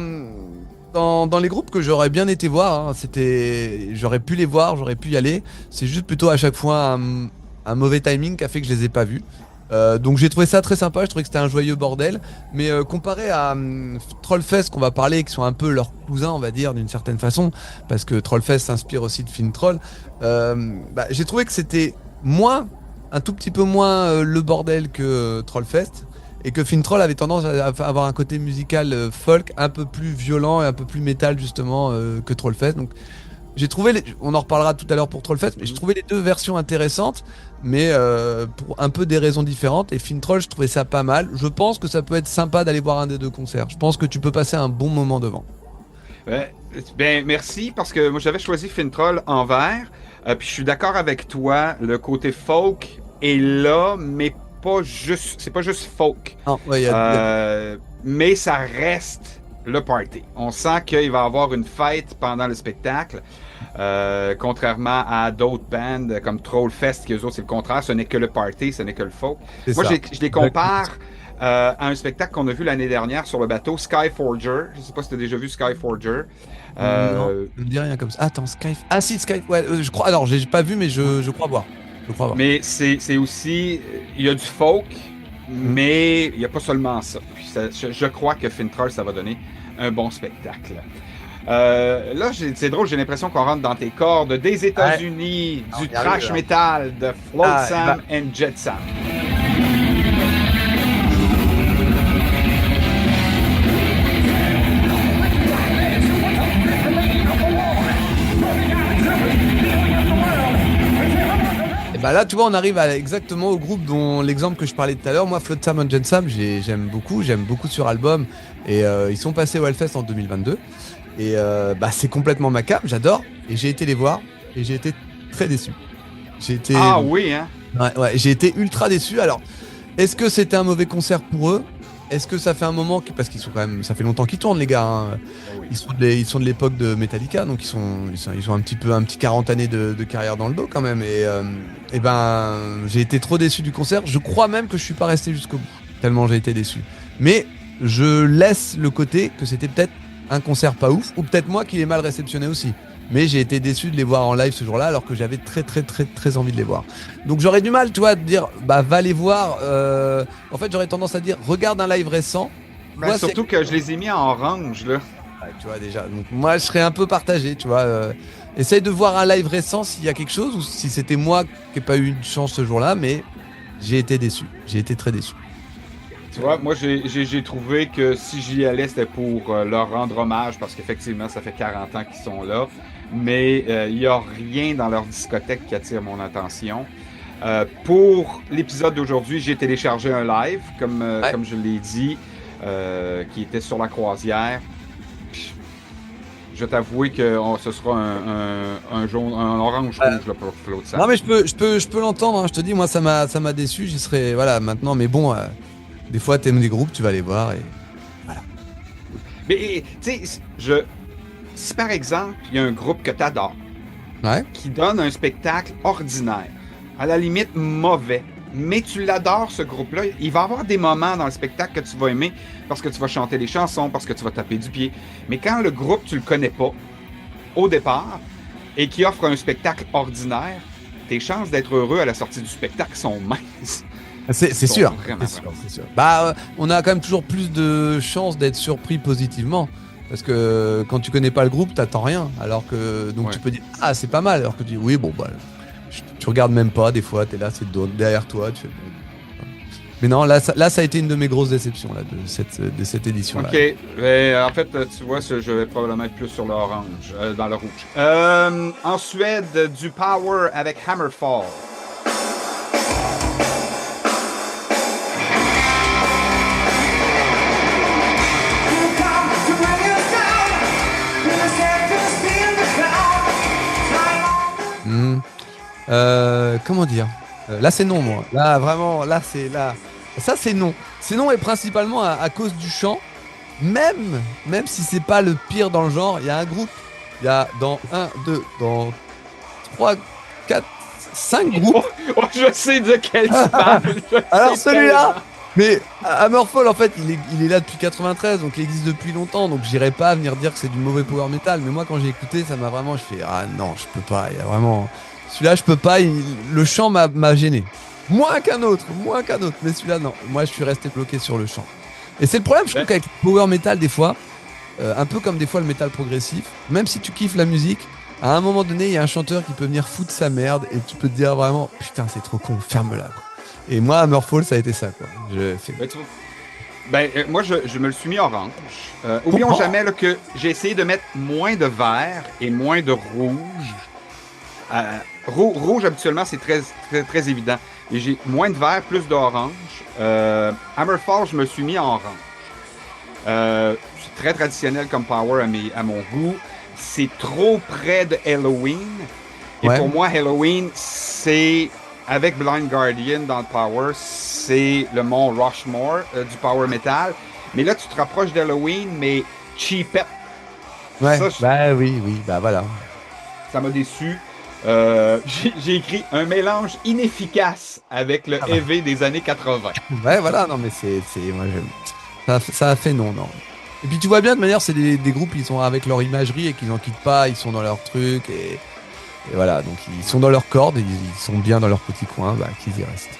les groupes que j'aurais bien été voir, hein. J'aurais pu les voir, j'aurais pu y aller, c'est juste plutôt à chaque fois un mauvais timing qui a fait que je les ai pas vus. Donc j'ai trouvé ça très sympa, je trouvais que c'était un joyeux bordel, mais comparé à Trollfest qu'on va parler, qui sont un peu leurs cousins on va dire d'une certaine façon, parce que Trollfest s'inspire aussi de Fintroll, j'ai trouvé que c'était un tout petit peu moins le bordel que Trollfest, et que Fintroll avait tendance à avoir un côté musical folk un peu plus violent et un peu plus métal justement que Trollfest. Donc j'ai trouvé, on en reparlera tout à l'heure pour Trollfest, mais j'ai trouvé les deux versions intéressantes, mais pour un peu des raisons différentes. Et Fintroll, je trouvais ça pas mal. Je pense que ça peut être sympa d'aller voir un des deux concerts. Je pense que tu peux passer un bon moment devant. Ben, merci, parce que moi j'avais choisi Fintroll en vert, puis je suis d'accord avec toi, le côté folk est là, mais c'est pas juste folk. Non, ouais, Mais ça reste le party. On sent qu'il va y avoir une fête pendant le spectacle. Contrairement à d'autres bands comme Trollfest, qui eux autres c'est le contraire, ce n'est que le party, ce n'est que le folk. Moi je les compare à un spectacle qu'on a vu l'année dernière sur le bateau, Skyforger. Je sais pas si tu as déjà vu Skyforger. Non, je me dis rien comme ça. Attends, Sky. Ah si, Sky. Ouais, je crois. Alors, j'ai pas vu, mais je crois voir. Mais c'est aussi, il y a du folk, mais il n'y a pas seulement ça. Puis je crois que Fintroll, ça va donner un bon spectacle. Là, c'est drôle, j'ai l'impression qu'on rentre dans tes cordes des États-Unis, du trash metal, de Flotsam and Jetsam. Là, tu vois, on arrive exactement au groupe dont l'exemple que je parlais tout à l'heure. Moi, Flotsam and Jetsam, j'aime beaucoup sur album. Et ils sont passés au Hellfest en 2022. Et c'est complètement ma came, j'adore. Et j'ai été les voir et j'ai été très déçu. Ah oui, hein? Ouais, j'ai été ultra déçu. Alors, est-ce que c'était un mauvais concert pour eux? Est-ce que ça fait un moment parce qu'ils sont quand même, ça fait longtemps qu'ils tournent les gars. Hein. Ils sont de l'époque de Metallica, donc ils ont un petit 40 années de carrière dans le dos quand même. Et j'ai été trop déçu du concert. Je crois même que je suis pas resté jusqu'au bout tellement j'ai été déçu. Mais je laisse le côté que c'était peut-être un concert pas ouf, ou peut-être moi qui l'ai mal réceptionné aussi. Mais j'ai été déçu de les voir en live ce jour-là, alors que j'avais très très très très envie de les voir. Donc j'aurais du mal, tu vois, de dire, va les voir. En fait, j'aurais tendance à dire, regarde un live récent. Surtout que je les ai mis en orange, là. Ouais, tu vois déjà. Donc moi, je serais un peu partagé, tu vois. Essaye de voir un live récent s'il y a quelque chose, ou si c'était moi qui n'ai pas eu de chance ce jour-là, mais j'ai été déçu. J'ai été très déçu. Tu vois, moi, j'ai trouvé que si j'y allais, c'était pour leur rendre hommage, parce qu'effectivement, ça fait 40 ans qu'ils sont là. Mais il n'y a rien dans leur discothèque qui attire mon attention. Pour l'épisode d'aujourd'hui, j'ai téléchargé un live, comme je l'ai dit, qui était sur la croisière. Puis, je vais t'avouer que ce sera un orange rouge là, pour Flotsam. Non mais je peux l'entendre, hein. Je te dis, moi ça m'a déçu, j'y serais voilà maintenant, mais bon, des fois t'aimes des groupes, tu vas les voir et voilà. Mais tu sais, si par exemple il y a un groupe que t'adores, qui donne un spectacle ordinaire, à la limite mauvais, mais tu l'adores ce groupe-là, il va y avoir des moments dans le spectacle que tu vas aimer parce que tu vas chanter des chansons, parce que tu vas taper du pied. Mais quand le groupe tu le connais pas, au départ et qui offre un spectacle ordinaire, tes chances d'être heureux à la sortie du spectacle sont minces. C'est sûr. Vraiment, C'est sûr. Bah, on a quand même toujours plus de chances d'être surpris positivement. Parce que quand tu connais pas le groupe, t'attends rien. Alors que donc tu peux dire ah c'est pas mal. Alors que tu dis oui bon bah tu regardes même pas des fois. T'es là c'est derrière toi. Tu fais, bon. Mais non là ça a été une de mes grosses déceptions là de cette édition là. Ok. Mais, en fait tu vois je vais probablement être plus sur l'orange dans le rouge. En Suède du Power avec Hammerfall. Comment dire là c'est non moi là vraiment là c'est là ça c'est non et principalement à cause du chant même si c'est pas le pire dans le genre il y a un groupe il y a dans 3 4 5 groupes Je sais de quel tu parles. alors celui-là mais Hammerfall en fait il est là depuis 93 donc il existe depuis longtemps donc j'irai pas venir dire que c'est du mauvais power metal mais moi quand j'ai écouté ça m'a vraiment je fais ah non je peux pas il y a vraiment celui-là, je peux pas. Le chant m'a gêné. Moins qu'un autre. Mais celui-là, non. Moi, je suis resté bloqué sur le chant. Et c'est le problème, je trouve qu'avec le power metal, des fois, un peu comme des fois le metal progressif, même si tu kiffes la musique, à un moment donné, il y a un chanteur qui peut venir foutre sa merde et tu peux te dire vraiment, putain, c'est trop con, ferme-la. Quoi. Et moi, Hammerfall, ça a été ça. Quoi. Moi, je me le suis mis orange. Oublions jamais là, que j'ai essayé de mettre moins de vert et moins de rouge. Rouge, habituellement, c'est très, très, très évident. Et j'ai moins de vert, plus d'orange. Hammerfall, je me suis mis en orange. C'est très traditionnel comme power à mon goût. C'est trop près de Halloween. Et pour moi, Halloween, c'est, avec Blind Guardian dans le power, c'est le mont Rushmore du power metal. Mais là, tu te rapproches d'Halloween, mais cheapette. Ouais, ça, oui, bah voilà. Ça m'a déçu. J'ai écrit un mélange inefficace avec le heavy des années 80. Ouais, voilà, non, mais moi, ça a fait non. Et puis tu vois bien, de manière, c'est des groupes, ils sont avec leur imagerie et qu'ils n'en quittent pas, ils sont dans leur truc et voilà, donc ils sont dans leur corde, ils sont bien dans leur petit coin, bah qu'ils y restent.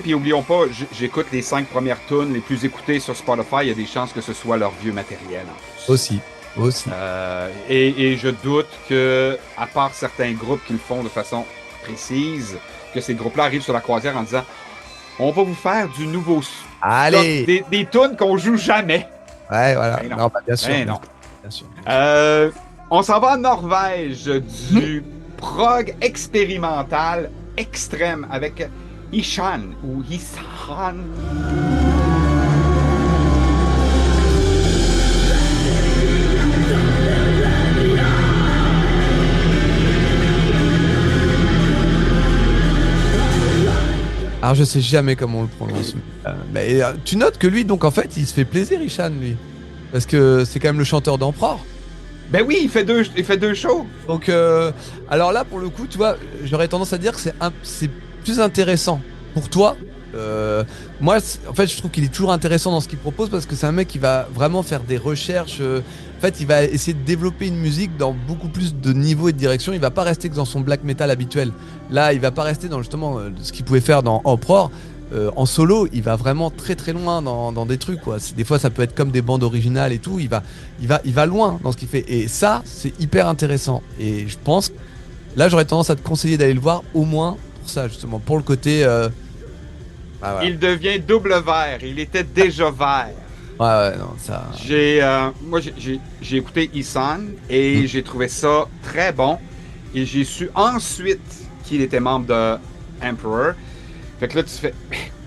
Puis oublions pas, j'écoute les 5 premières tunes les plus écoutées sur Spotify, il y a des chances que ce soit leur vieux matériel en plus. Aussi. Et je doute que, à part certains groupes qui le font de façon précise, que ces groupes-là arrivent sur la croisière en disant on va vous faire du nouveau allez des tunes qu'on joue jamais. Ouais, voilà. Ben non. Non, bah, bien sûr. Bien sûr. On s'en va en Norvège du prog expérimental extrême avec Ishan ou Ishan. Alors je sais jamais comment on le prononce. Mais tu notes que lui, donc en fait, il se fait plaisir, Ishan, lui. Parce que c'est quand même le chanteur d'Emperor. Ben oui, il fait deux shows. Donc, alors là, pour le coup, tu vois, j'aurais tendance à dire que c'est plus intéressant pour toi. Moi, en fait, je trouve qu'il est toujours intéressant dans ce qu'il propose parce que c'est un mec qui va vraiment faire des recherches. En fait, il va essayer de développer une musique dans beaucoup plus de niveaux et de directions. Il va pas rester que dans son black metal habituel. Là, il va pas rester dans justement ce qu'il pouvait faire dans Emperor. En solo, il va vraiment très très loin dans des trucs quoi. Des fois, ça peut être comme des bandes originales et tout. Il va loin dans ce qu'il fait. Et ça, c'est hyper intéressant. Et je pense, là, j'aurais tendance à te conseiller d'aller le voir au moins pour ça justement, pour le côté. Voilà. Il devient double vert. Il était déjà vert. Ouais, non, ça. Moi, j'ai écouté Isan et j'ai trouvé ça très bon. Et j'ai su ensuite qu'il était membre de Emperor. Fait que là, tu fais.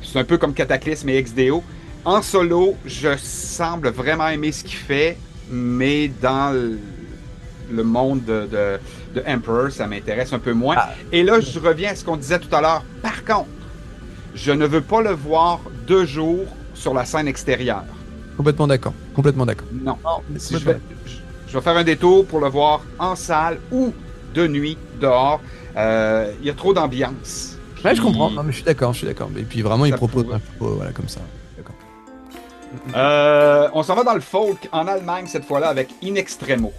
C'est un peu comme Cataclysme et XDO. En solo, je semble vraiment aimer ce qu'il fait, mais dans le monde de Emperor, ça m'intéresse un peu moins. Et là, je reviens à ce qu'on disait tout à l'heure. Par contre, je ne veux pas le voir 2 jours sur la scène extérieure. Complètement d'accord. Non. Si je vais faire un détour pour le voir en salle ou de nuit, dehors. Il y a trop d'ambiance. Ouais, je comprends. Non, mais je suis d'accord. Et puis vraiment, il propose un show, voilà, comme ça. D'accord. On s'en va dans le folk en Allemagne cette fois-là avec In Extremo.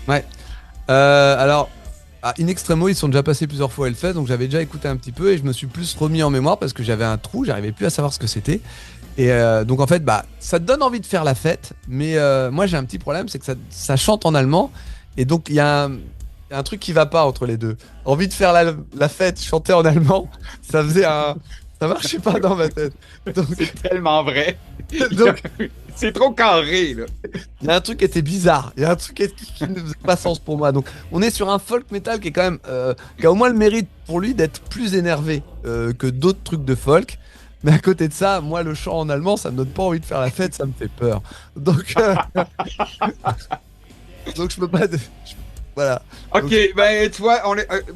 Ouais. Alors, à In Extremo, ils sont déjà passés plusieurs fois au Hellfest, donc j'avais déjà écouté un petit peu et je me suis plus remis en mémoire parce que j'avais un trou, j'arrivais plus à savoir ce que c'était. Et donc en fait, bah, ça te donne envie de faire la fête, mais moi j'ai un petit problème, c'est que ça chante en allemand, et donc il y a un truc qui va pas entre les deux. Envie de faire la fête, chanter en allemand, ça marchait pas dans ma tête. Donc, C'est tellement vrai. donc C'est trop carré, là. il y a un truc qui était bizarre, il y a un truc qui ne faisait pas sens pour moi. Donc on est sur un folk metal qui est quand même, qui a au moins le mérite pour lui d'être plus énervé que d'autres trucs de folk. Mais à côté de ça, moi, le chant en allemand, ça me donne pas envie de faire la fête, ça me fait peur. Donc, donc je peux pas. Voilà. OK, Donc, ben tu vois,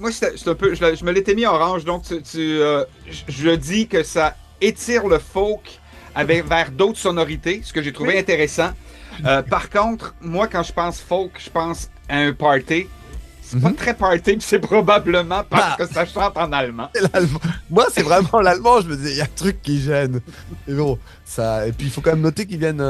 moi c'est un peu, je me l'étais mis orange, donc je dis que ça étire le folk vers d'autres sonorités, ce que j'ai trouvé Oui. intéressant. Par contre, moi quand je pense folk, je pense à un party. C'est pas Mhm. très party, puis c'est probablement parce Ah. que ça chante en allemand. c'est l'allemand. Moi, c'est vraiment l'allemand. Je me disais, il y a un truc qui gêne. Et bon, ça. Et puis, il faut quand même noter qu'ils viennent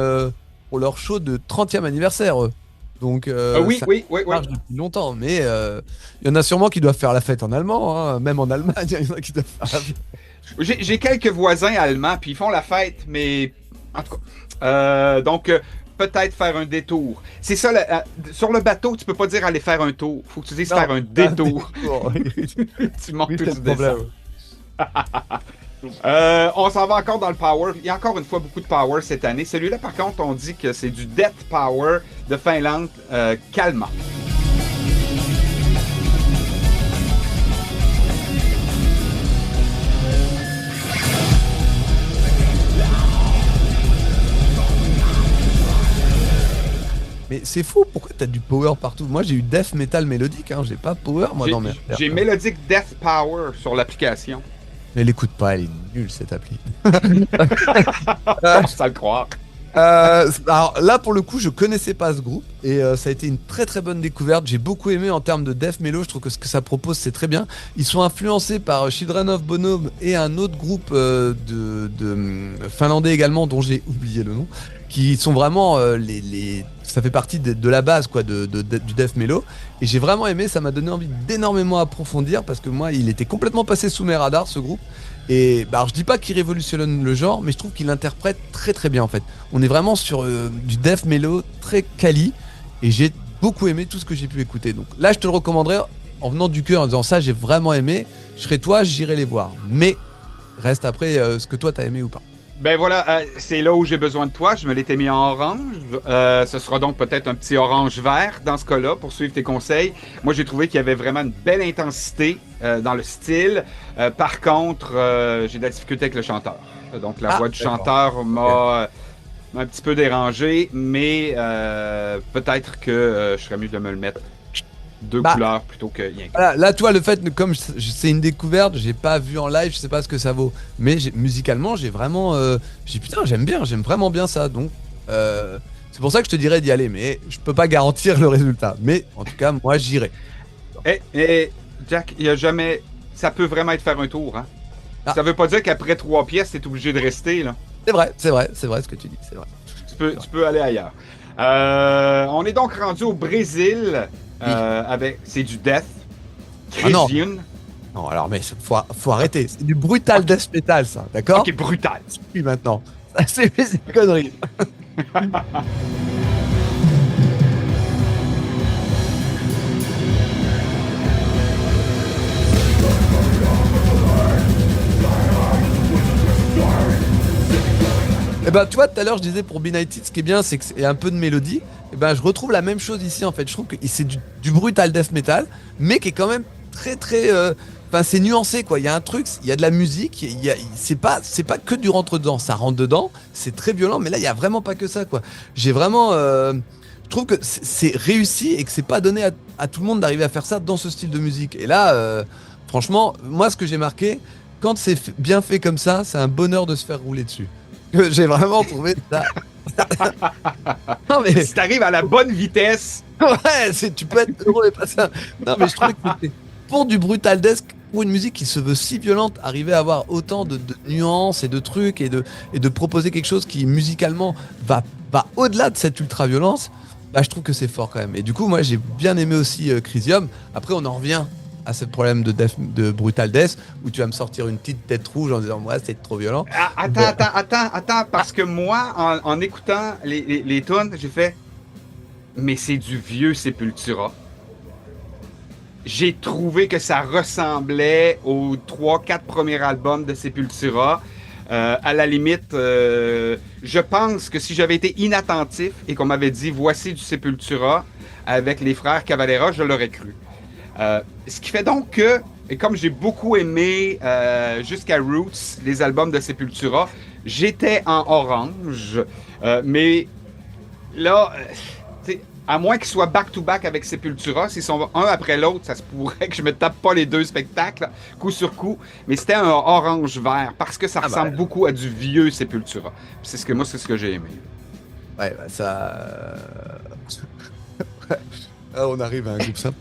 pour leur show de 30e anniversaire. Eux. Donc, Oui, ça oui, oui, oui. marche depuis longtemps. Mais il y en a sûrement qui doivent faire la fête en allemand. Hein. Même en Allemagne, il y en a qui doivent faire la fête. J'ai quelques voisins allemands, puis ils font la fête, mais en tout cas. Donc, peut-être faire un détour. C'est ça, sur le bateau, tu peux pas dire aller faire un tour. Faut que tu dises Non, faire un détour. Oui, Tu montes c'est tout le tu descends. problème. On s'en va encore dans le power. Il y a encore une fois beaucoup de power cette année. Celui-là, par contre, on dit que c'est du Death Power de Finlande, Kalma. Mais c'est fou, pourquoi t'as du power partout? Moi j'ai eu death metal mélodique, hein. J'ai pas power moi J'ai dans mes j'ai affaires. Mélodique Death Power sur l'application. Mais l'écoute pas, elle est nulle cette appli. Comme ça le croire. Alors là pour le coup je connaissais pas ce groupe et ça a été une très très bonne découverte. J'ai beaucoup aimé en termes de death mellow, je trouve que ce que ça propose c'est très bien. Ils sont influencés par Children of Bonhomme et un autre groupe finlandais également dont j'ai oublié le nom, qui sont vraiment ça fait partie de la base quoi du death mellow, et j'ai vraiment aimé, ça m'a donné envie d'énormément approfondir parce que moi il était complètement passé sous mes radars ce groupe. Et bah, alors, je dis pas qu'il révolutionne le genre, mais je trouve qu'il l'interprète très très bien en fait. On est vraiment sur du death mellow très quali, et j'ai beaucoup aimé tout ce que j'ai pu écouter. Donc là, je te le recommanderais en venant du cœur en disant ça, j'ai vraiment aimé. Je serais toi, j'irai les voir. Mais reste après ce que toi t'as aimé ou pas. Ben voilà, c'est là où j'ai besoin de toi. Je me l'étais mis en orange. Ce sera donc peut-être un petit orange vert dans ce cas-là pour suivre tes conseils. Moi, j'ai trouvé qu'il y avait vraiment une belle intensité dans le style. Par contre, j'ai de la difficulté avec le chanteur. Donc, la voix du d'accord. chanteur m'a un petit peu dérangé, mais peut-être que je serais mieux de me le mettre deux Bah, couleurs plutôt que rien. Voilà, là, toi, le fait, comme c'est une découverte, j'ai pas vu en live, je sais pas ce que ça vaut. Mais musicalement, j'ai vraiment. Putain, j'aime vraiment bien ça. Donc, c'est pour ça que je te dirais d'y aller. Mais je peux pas garantir le résultat. Mais en tout cas, moi, j'irai. Et Jack, il y a jamais. Ça peut vraiment être faire un tour, hein? Ah. Ça veut pas dire qu'après 3 pièces, t'es obligé de rester, là. C'est vrai ce que tu dis, c'est vrai. Tu peux aller ailleurs. On est donc rendu au Brésil avec. C'est du Death. Ah non. Crisium. Non, alors, mais faut arrêter. C'est du brutal death metal, ça, d'accord? Ok, brutal. Puis maintenant. C'est une connerie. Et ben tu vois, tout à l'heure je disais pour Benighted, ce qui est bien c'est que c'est un peu de mélodie. Et ben je retrouve la même chose ici en fait. Je trouve que c'est du brutal death metal, mais qui est quand même très très. Enfin c'est nuancé quoi. Il y a un truc, il y a de la musique, c'est pas que du rentre dedans. Ça rentre dedans, c'est très violent, mais là il y a vraiment pas que ça quoi. J'ai vraiment. Je trouve que c'est réussi et que c'est pas donné à tout le monde d'arriver à faire ça dans ce style de musique. Et là, franchement, moi ce que j'ai marqué, quand c'est bien fait comme ça, c'est un bonheur de se faire rouler dessus. J'ai vraiment trouvé ça. Non mais Si t'arrives à la bonne vitesse. ouais, tu peux être heureux et pas ça. Non mais je trouvais que c'était pour du brutal death, pour une musique qui se veut si violente, arriver à avoir autant de nuances et de trucs et de proposer quelque chose qui musicalement va au-delà de cette ultra violence. Bah, je trouve que c'est fort quand même. Et du coup, moi, j'ai bien aimé aussi Crisium. Après, on en revient à ce problème de Brutal Death où tu vas me sortir une petite tête rouge en disant, moi, c'est trop violent. Ah, Mais- attends, parce que moi, en écoutant les tunes, j'ai fait, mais c'est du vieux Sepultura. J'ai trouvé que ça ressemblait aux 3-4 premiers albums de Sepultura. À la limite, je pense que si j'avais été inattentif et qu'on m'avait dit voici du Sepultura avec les frères Cavalera, je l'aurais cru. Ce qui fait donc que, et comme j'ai beaucoup aimé jusqu'à Roots, les albums de Sepultura, j'étais en orange. Mais là, tu sais, à moins qu'ils soient back-to-back avec Sepultura, s'ils sont un après l'autre, ça se pourrait que je me tape pas les deux spectacles, coup sur coup. Mais c'était un orange-vert, parce que ça Ah bah, ressemble beaucoup à du vieux Sepultura. Puis c'est ce que j'ai aimé. ouais, bah, ça. Ah, on arrive à un groupe simple.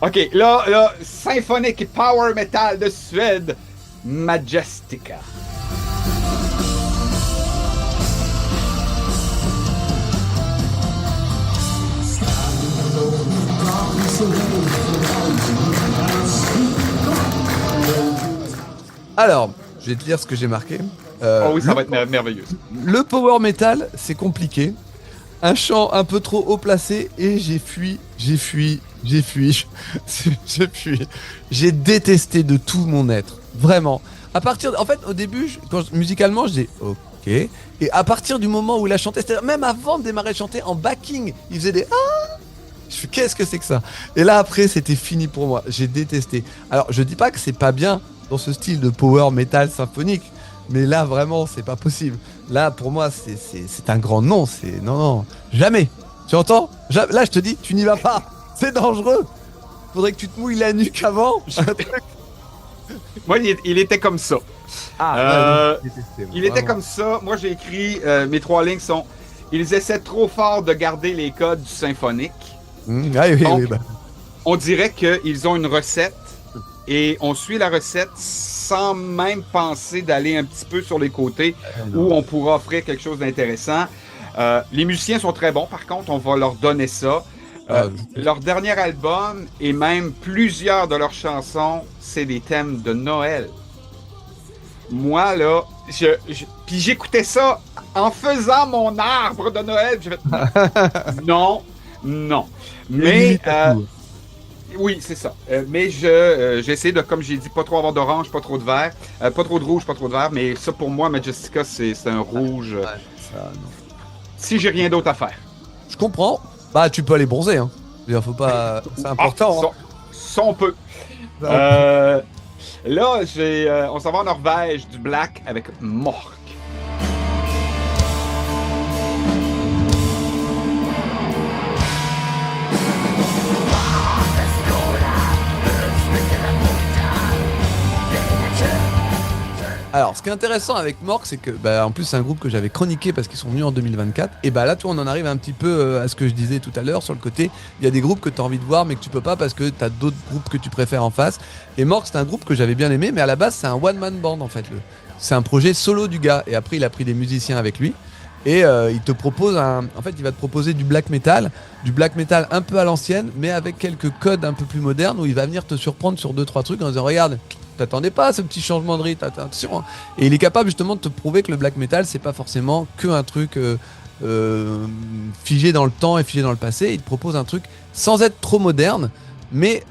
OK, là, Symphonic Power Metal de Suède, Majestica. Alors, je vais te dire ce que j'ai marqué. Oh oui, ça le, va être merveilleux. le power metal, c'est compliqué. Un chant un peu trop haut placé et j'ai fui. J'ai fui. J'ai détesté de tout mon être. Vraiment. En fait, au début, musicalement, je dis ok. Et à partir du moment où il a chanté, c'est-à-dire même avant de démarrer de chanter, en backing, il faisait des ah. Je fais qu'est-ce que c'est que ça? Et là après, c'était fini pour moi. J'ai détesté. Alors, je dis pas que c'est pas bien dans ce style de power metal symphonique, mais là vraiment, c'est pas possible. Là, pour moi, c'est un grand non. C'est non, jamais. Tu entends? Là, je te dis, tu n'y vas pas. C'est dangereux. Faudrait que tu te mouilles la nuque avant. Moi, il était comme ça. J'ai détesté, Il était vraiment. comme ça. Moi, j'ai écrit, mes 3 lignes sont, ils essaient trop fort de garder les codes du symphonique. Ah oui, Donc, oui, bah. on dirait qu'ils ont une recette et on suit la recette sans même penser d'aller un petit peu sur les côtés où on pourra offrir quelque chose d'intéressant. Les musiciens sont très bons, par contre, on va leur donner ça. Leur dernier album et même plusieurs de leurs chansons, c'est des thèmes de Noël. Moi, là, puis j'écoutais ça en faisant mon arbre de Noël. J'ai fait, non, non. Mais, oui, c'est ça. Mais j'essaie de, comme j'ai dit, pas trop avoir d'orange, pas trop de vert, pas trop de rouge, pas trop de vert. Mais ça, pour moi, Majestica, c'est un rouge. Ouais, ça, non. Si j'ai rien d'autre à faire. Je comprends. Bah, tu peux aller bronzer, hein. Il faut pas. C'est important. Ah, ça, on peut. Là, on s'en va en Norvège, du black avec Mork. Alors, ce qui est intéressant avec Mork, c'est que, bah, en plus, c'est un groupe que j'avais chroniqué parce qu'ils sont venus en 2024. Et bah là, toi, on en arrive un petit peu à ce que je disais tout à l'heure sur le côté. Il y a des groupes que tu as envie de voir, mais que tu peux pas parce que tu as d'autres groupes que tu préfères en face. Et Mork, c'est un groupe que j'avais bien aimé, mais à la base, c'est un one-man band en fait. C'est un projet solo du gars. Et après, il a pris des musiciens avec lui. Et il te propose en fait, il va te proposer du black metal un peu à l'ancienne, mais avec quelques codes un peu plus modernes où il va venir te surprendre sur 2-3 trucs en disant regarde. T'attendais pas à ce petit changement de rythme, attention. Et il est capable justement de te prouver que le black metal, c'est pas forcément que un truc figé dans le temps et figé dans le passé. Il te propose un truc sans être trop moderne, mais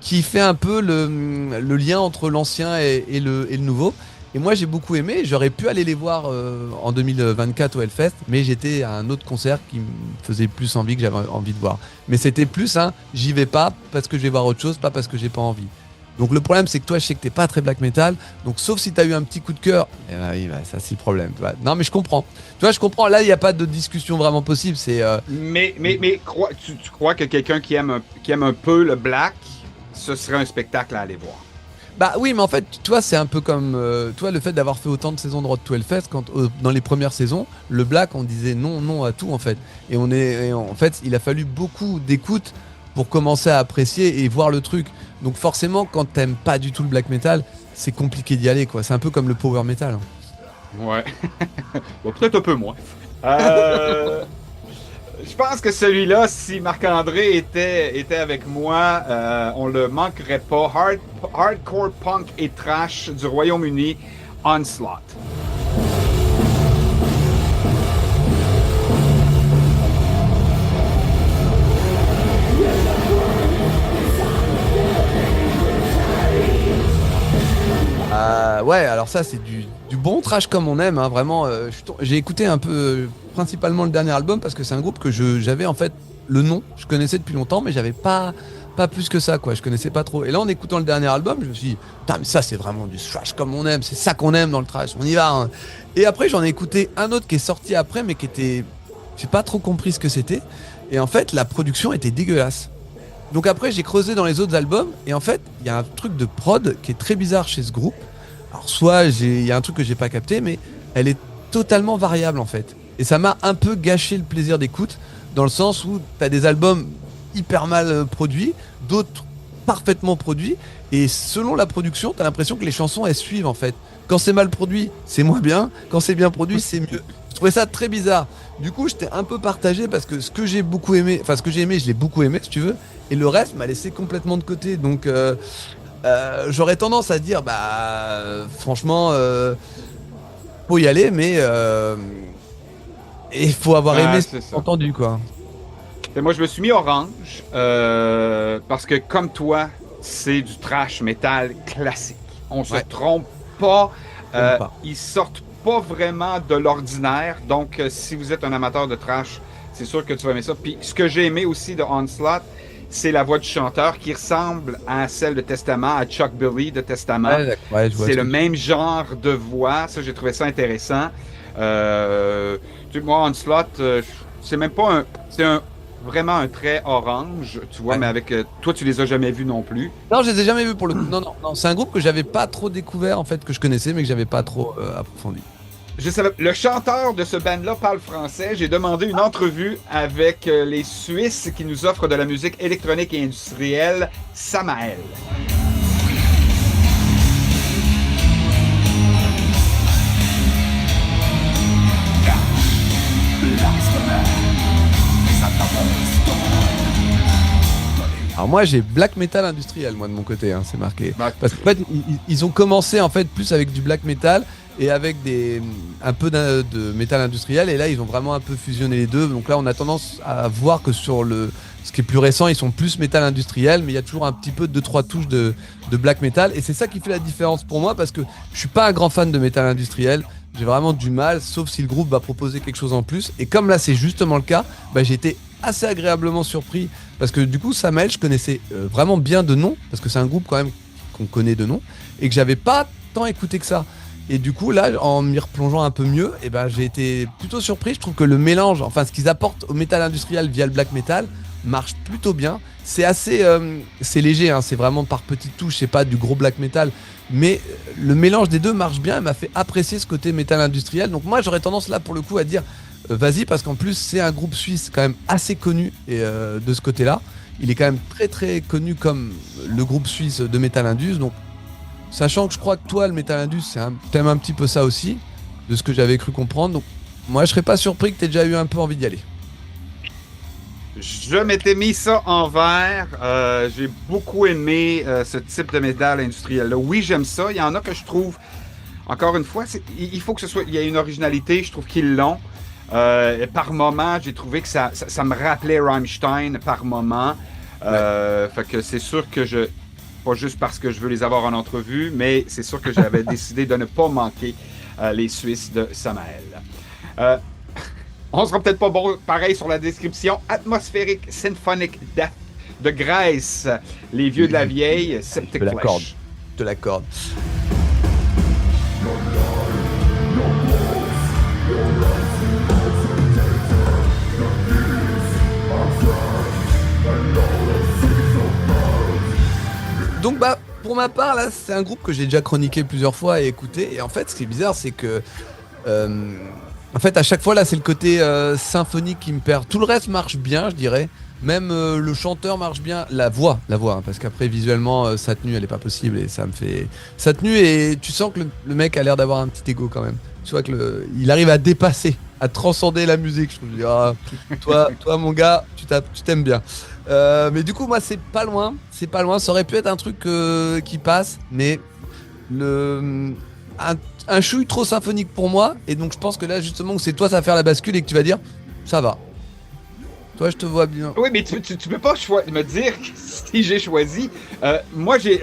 qui fait un peu le lien entre l'ancien et le nouveau. Et moi, j'ai beaucoup aimé. J'aurais pu aller les voir en 2024 au Hellfest, mais j'étais à un autre concert qui me faisait plus envie que j'avais envie de voir. Mais c'était plus, j'y vais pas parce que je vais voir autre chose, pas parce que j'ai pas envie. Donc le problème c'est que toi je sais que t'es pas très black metal, donc sauf si t'as eu un petit coup de cœur, eh ben, oui, bah, ça c'est le problème. Tu vois. Non mais je comprends. Tu vois, je comprends. Là il n'y a pas de discussion vraiment possible. C'est. Mais tu crois que quelqu'un qui aime un peu le black, ce serait un spectacle à aller voir? Bah oui, mais en fait, toi c'est un peu comme toi le fait d'avoir fait autant de saisons de Road to Hellfest quand dans les premières saisons, le black on disait non à tout en fait. Et en fait il a fallu beaucoup d'écoute pour commencer à apprécier et voir le truc. Donc forcément, quand t'aimes pas du tout le black metal, c'est compliqué d'y aller, quoi. C'est un peu comme le power metal. Ouais. Bon, peut-être un peu moins. Je pense que celui-là, si Marc-André était avec moi, on le manquerait pas. Hardcore punk et trash du Royaume-Uni, Onslaught. Ouais, alors ça c'est du bon trash comme on aime, hein, vraiment. J'ai écouté un peu, principalement le dernier album parce que c'est un groupe que j'avais en fait le nom, je connaissais depuis longtemps, mais j'avais pas plus que ça, quoi. Je connaissais pas trop. Et là, en écoutant le dernier album, je me suis dit, putain, mais ça c'est vraiment du trash comme on aime, c'est ça qu'on aime dans le trash, on y va, hein. Et après, j'en ai écouté un autre qui est sorti après, mais qui était, j'ai pas trop compris ce que c'était. Et en fait, la production était dégueulasse. Donc après, j'ai creusé dans les autres albums, et en fait, il y a un truc de prod qui est très bizarre chez ce groupe. Alors soit il y a un truc que j'ai pas capté, mais elle est totalement variable en fait. Et ça m'a un peu gâché le plaisir d'écoute, dans le sens où t'as des albums hyper mal produits, d'autres parfaitement produits, et selon la production, t'as l'impression que les chansons elles suivent en fait. Quand c'est mal produit, c'est moins bien, quand c'est bien produit, c'est mieux. Je trouvais ça très bizarre. Du coup, j'étais un peu partagé parce que ce que j'ai beaucoup aimé, enfin ce que j'ai aimé, je l'ai beaucoup aimé si tu veux, et le reste m'a laissé complètement de côté. Donc j'aurais tendance à dire, bah, franchement, faut y aller, mais il faut avoir aimé ce c'est qu'on ça. a entendu, quoi. Et moi, je me suis mis orange parce que, comme toi, c'est du trash metal classique. On se Ouais. trompe pas. Même pas. Ils sortent pas vraiment de l'ordinaire. Donc, si vous êtes un amateur de trash, c'est sûr que tu vas aimer ça. Puis, ce que j'ai aimé aussi de Onslaught, c'est la voix du chanteur qui ressemble à celle de Testament, à Chuck Billy de Testament. Ouais, d'accord. Ouais, je vois C'est ce le que même genre de voix. Ça, j'ai trouvé ça intéressant. Tu sais, moi, Onslaught, c'est même pas un. Vraiment un trait orange, tu vois, ouais. mais avec. Toi, tu les as jamais vus non plus. Non, je les ai jamais vus pour le coup. Non, non, non. C'est un groupe que j'avais pas trop découvert, en fait, que je connaissais, mais que j'avais pas trop approfondi. Je savais, le chanteur de ce band-là parle français. J'ai demandé une entrevue avec les Suisses qui nous offrent de la musique électronique et industrielle, Samael. Alors moi j'ai black metal industriel moi de mon côté, hein, c'est marqué. Bah, Parce qu'en fait ils ont commencé en fait plus avec du black metal et avec un peu de métal industriel, et là ils ont vraiment un peu fusionné les deux. Donc là on a tendance à voir que sur ce qui est plus récent, ils sont plus métal industriel, mais il y a toujours un petit peu de 2-3 touches de black metal, et c'est ça qui fait la différence pour moi, parce que je suis pas un grand fan de métal industriel. J'ai vraiment du mal, sauf si le groupe va proposer quelque chose en plus. Et comme là c'est justement le cas, bah, j'ai été assez agréablement surpris, parce que du coup Samael je connaissais vraiment bien de nom, parce que c'est un groupe quand même qu'on connaît de nom, et que j'avais pas tant écouté que ça. Et du coup là, en m'y replongeant un peu mieux, et ben j'ai été plutôt surpris. Je trouve que le mélange, enfin ce qu'ils apportent au métal industriel via le black metal, marche plutôt bien. C'est assez c'est léger, hein, c'est vraiment par petites touches, c'est pas du gros black metal, mais le mélange des deux marche bien et m'a fait apprécier ce côté métal industriel. Donc moi j'aurais tendance là pour le coup à dire vas-y, parce qu'en plus c'est un groupe suisse quand même assez connu, et de ce côté-là, il est quand même très très connu comme le groupe suisse de Metal Indus. Donc sachant que je crois que toi le Metal Indus t'aimes un petit peu ça aussi, de ce que j'avais cru comprendre. Donc moi je serais pas surpris que t'aies déjà eu un peu envie d'y aller. Je m'étais mis ça en vert. J'ai beaucoup aimé ce type de métal industriel-là. Oui, j'aime ça. Il y en a que je trouve, encore une fois, il faut que ce soit, il y ait une originalité. Je trouve qu'ils l'ont. Par moment, j'ai trouvé que ça me rappelait Rammstein par moment. Fait que c'est sûr que pas juste parce que je veux les avoir en entrevue, mais c'est sûr que j'avais décidé de ne pas manquer les Suisses de Samael. On sera peut-être pas bon pareil sur la description. Atmosphérique Symphonic Death de Grèce, les vieux de la vieille, Septic Je te l'accorde. Flesh. Je te l'accorde. Donc bah pour ma part là, c'est un groupe que j'ai déjà chroniqué plusieurs fois et écouté, et en fait ce qui est bizarre c'est que en fait à chaque fois là c'est le côté symphonique qui me perd. Tout le reste marche bien, je dirais. Même le chanteur marche bien, la voix, hein, parce qu'après visuellement sa tenue elle est pas possible, et ça me fait sa tenue, et tu sens que le mec a l'air d'avoir un petit ego quand même. tu vois il arrive à dépasser, à transcender la musique. Je trouve, je dis, ah, toi, mon gars, tu t'aimes bien. Mais du coup, moi, c'est pas loin. Ça aurait pu être un truc qui passe, mais un chouille trop symphonique pour moi. Et donc, je pense que là, justement, c'est toi, ça va faire la bascule et que tu vas dire, ça va. Toi, je te vois bien. Oui, mais tu peux pas me dire si j'ai choisi. Moi, j'ai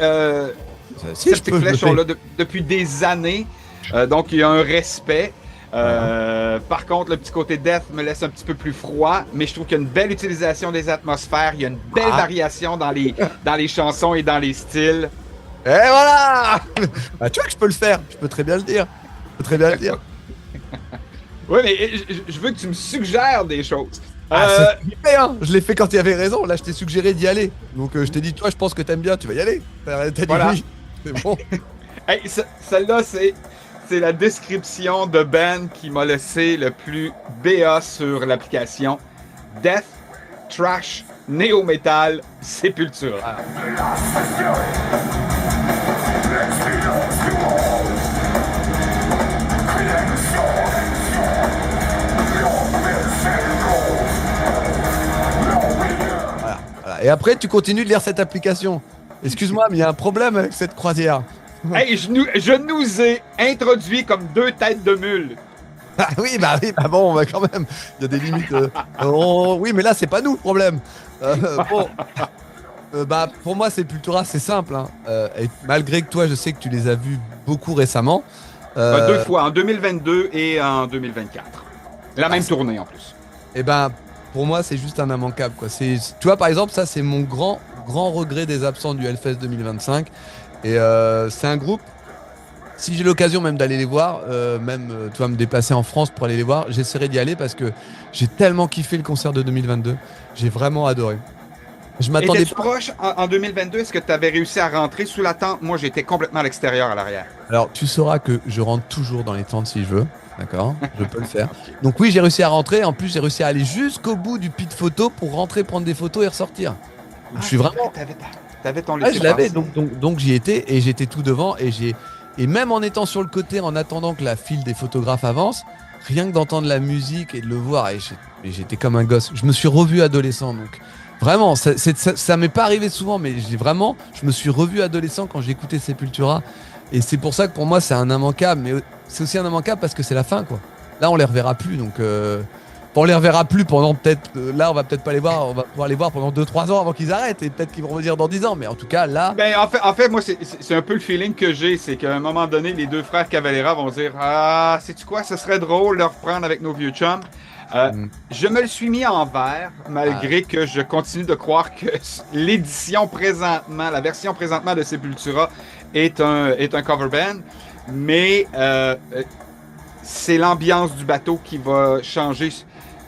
Si je Celtic peux, je le Flesh fais. sont là depuis des années. Donc, il y a un respect. Par contre, le petit côté death me laisse un petit peu plus froid, mais je trouve qu'il y a une belle utilisation des atmosphères, il y a une belle variation dans les chansons et dans les styles. Et voilà. Bah, tu vois que je peux le faire. Je peux très bien le dire. Oui, mais je veux que tu me suggères des choses. C'est ce que j'ai fait, hein. Je l'ai fait quand il y avait raison. Là, je t'ai suggéré d'y aller. Donc, je t'ai dit, toi, je pense que t'aimes bien, tu vas y aller. T'as dit Voilà. oui. C'est bon. Hey, celle-là, c'est la description de band qui m'a laissé le plus BA sur l'application. Death, Trash, Néo-Metal, Sepultura. Voilà. Et après, tu continues de lire cette application. Excuse-moi, mais il y a un problème avec cette croisière. Hey, je nous ai introduit comme deux têtes de mule. Ah oui, bah bon, bah quand même, il y a des limites. Oui, mais là, c'est pas nous le problème. Bon. Bah, pour moi, Sepultura, c'est simple. Hein. Et malgré que toi, je sais que tu les as vus beaucoup récemment. Deux fois, en 2022 et en 2024. La même tournée en plus. Et ben, pour moi, c'est juste un immanquable, quoi. Tu vois, par exemple, ça, c'est mon grand regret des absents du Hellfest 2025. Et c'est un groupe. Si j'ai l'occasion même d'aller les voir, tu vois, me déplacer en France pour aller les voir, j'essaierai d'y aller parce que j'ai tellement kiffé le concert de 2022. J'ai vraiment adoré. Je m'attendais Étais-tu proche en 2022? Est-ce que tu avais réussi à rentrer sous la tente? Moi, j'étais complètement à l'extérieur, à l'arrière. Alors, tu sauras que je rentre toujours dans les tentes si je veux. D'accord? Je peux le faire. Donc oui, j'ai réussi à rentrer. En plus, j'ai réussi à aller jusqu'au bout du pit photo pour rentrer, prendre des photos et ressortir. Donc, je suis vraiment... T'avais ton Ah, je l'avais, laissez-passer. donc j'y étais et j'étais tout devant et même en étant sur le côté, en attendant que la file des photographes avance, rien que d'entendre la musique et de le voir, et j'étais comme un gosse. Je me suis revu adolescent, donc vraiment, ça m'est pas arrivé souvent, mais je me suis revu adolescent quand j'ai écouté Sepultura, et c'est pour ça que pour moi c'est un immanquable, mais c'est aussi un immanquable parce que c'est la fin, quoi. Là, on les reverra plus, donc on les reverra plus pendant là, on va peut-être pas les voir, on va pouvoir les voir pendant 2-3 ans avant qu'ils arrêtent, et peut-être qu'ils vont revenir dans 10 ans, mais en tout cas, là. Ben, en fait, moi, c'est un peu le feeling que j'ai, c'est qu'à un moment donné, les deux frères Cavalera vont dire ah, sais-tu quoi, ce serait drôle de reprendre avec nos vieux chums. Je me le suis mis en vert, malgré que je continue de croire que la version présentement de Sepultura est un cover band, mais c'est l'ambiance du bateau qui va changer.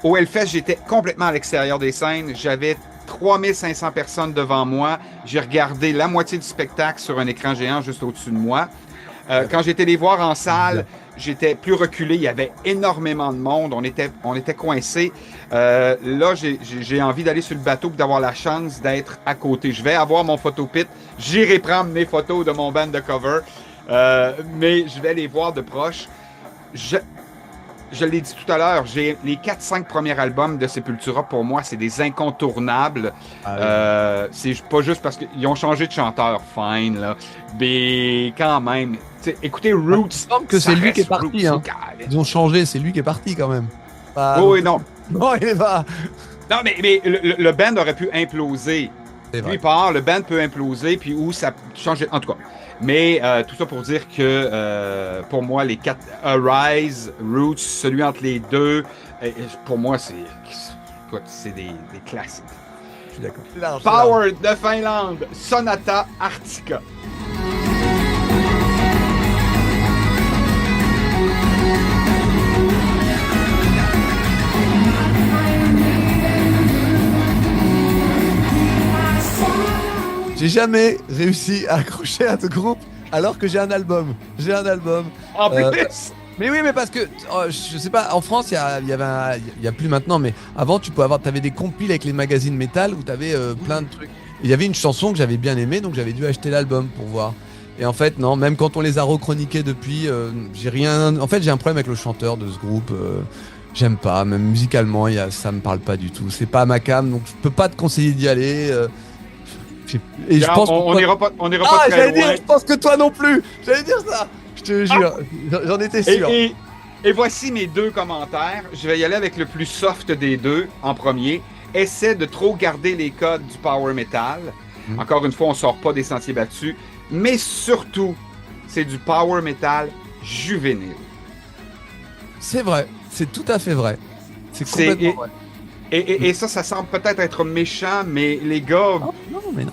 Au Hellfest, j'étais complètement à l'extérieur des scènes. J'avais 3500 personnes devant moi. J'ai regardé la moitié du spectacle sur un écran géant juste au-dessus de moi. Quand j'étais les voir en salle, j'étais plus reculé. Il y avait énormément de monde. On était coincés. Là, j'ai envie d'aller sur le bateau et d'avoir la chance d'être à côté. Je vais avoir mon photopit. J'irai prendre mes photos de mon band de cover. Mais je vais les voir de proche. Je l'ai dit tout à l'heure, j'ai les 4-5 premiers albums de Sepultura, pour moi, c'est des incontournables. C'est pas juste parce qu'ils ont changé de chanteur, fine, là. Mais quand même, écoutez Roots. Il semble que c'est lui qui est parti. Hein. Ils ont changé, c'est lui qui est parti quand même. Oui, non. Non, il est pas. Non, mais le band aurait pu imploser. Lui part, le band peut imploser, puis où ça change. En tout cas. Mais tout ça pour dire que pour moi, les 4 Arise, Roots, celui entre les deux, pour moi, c'est des classiques. Je suis d'accord. Power de Finlande, Sonata Arctica. J'ai jamais réussi à accrocher à ce groupe alors que j'ai un album. En plus! Mais oui, mais parce que, je sais pas, en France, il y a plus maintenant, mais avant, t'avais des compiles avec les magazines métal où t'avais plein de trucs. Il y avait une chanson que j'avais bien aimée, donc j'avais dû acheter l'album pour voir. Et en fait, non, même quand on les a rechroniqués depuis, j'ai rien. En fait, j'ai un problème avec le chanteur de ce groupe. J'aime pas, même musicalement, ça me parle pas du tout. C'est pas ma cam, donc je peux pas te conseiller d'y aller. Et je pense On que n'ira pas, on ira ah, pas très j'allais loin. dire, je pense que toi non plus. J'allais dire ça. Je te jure, j'en étais Et, sûr. et voici mes 2 commentaires. Je vais y aller avec le plus soft des 2 en premier. Essaie de trop garder les codes du power metal. Encore une fois, on sort pas des sentiers battus. Mais surtout, c'est du power metal juvénile. C'est vrai, c'est tout à fait vrai. C'est C'est- complètement vrai. Et ça semble peut-être être méchant, mais les gars, Oh, non, mais non.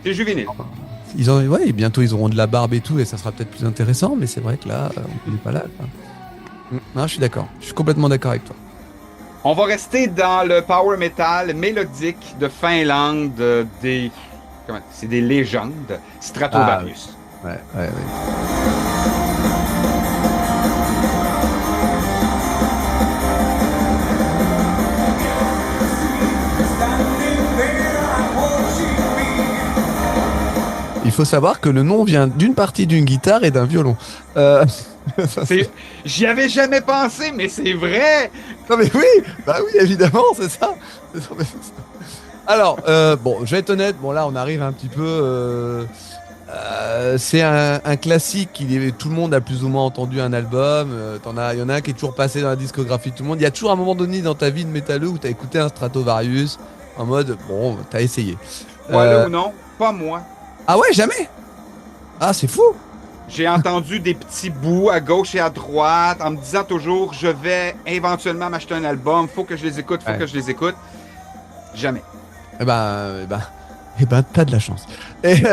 c'est juvénile. Ouais, bientôt ils auront de la barbe et tout, et ça sera peut-être plus intéressant, mais c'est vrai que là, on n'est pas là. Quoi. Non, je suis d'accord. Je suis complètement d'accord avec toi. On va rester dans le power metal mélodique de Finlande c'est des légendes. Stratovarius. Ouais. Il faut savoir que le nom vient d'une partie d'une guitare et d'un violon. J'y avais jamais pensé, mais c'est vrai. Non mais oui, bah oui, évidemment, c'est ça. Alors, bon, je vais être honnête, bon là on arrive un petit peu... c'est un classique, tout le monde a plus ou moins entendu un album, il y en a un qui est toujours passé dans la discographie de tout le monde. Il y a toujours un moment donné dans ta vie de métalleux où tu as écouté un Stratovarius en mode, bon, t'as essayé. Voilà ou non, pas moi. Ah ouais, jamais? Ah, c'est fou. J'ai entendu des petits bouts à gauche et à droite en me disant toujours, je vais éventuellement m'acheter un album, faut que je les écoute, faut que je les écoute. Jamais. Eh ben, t'as de la chance. Et,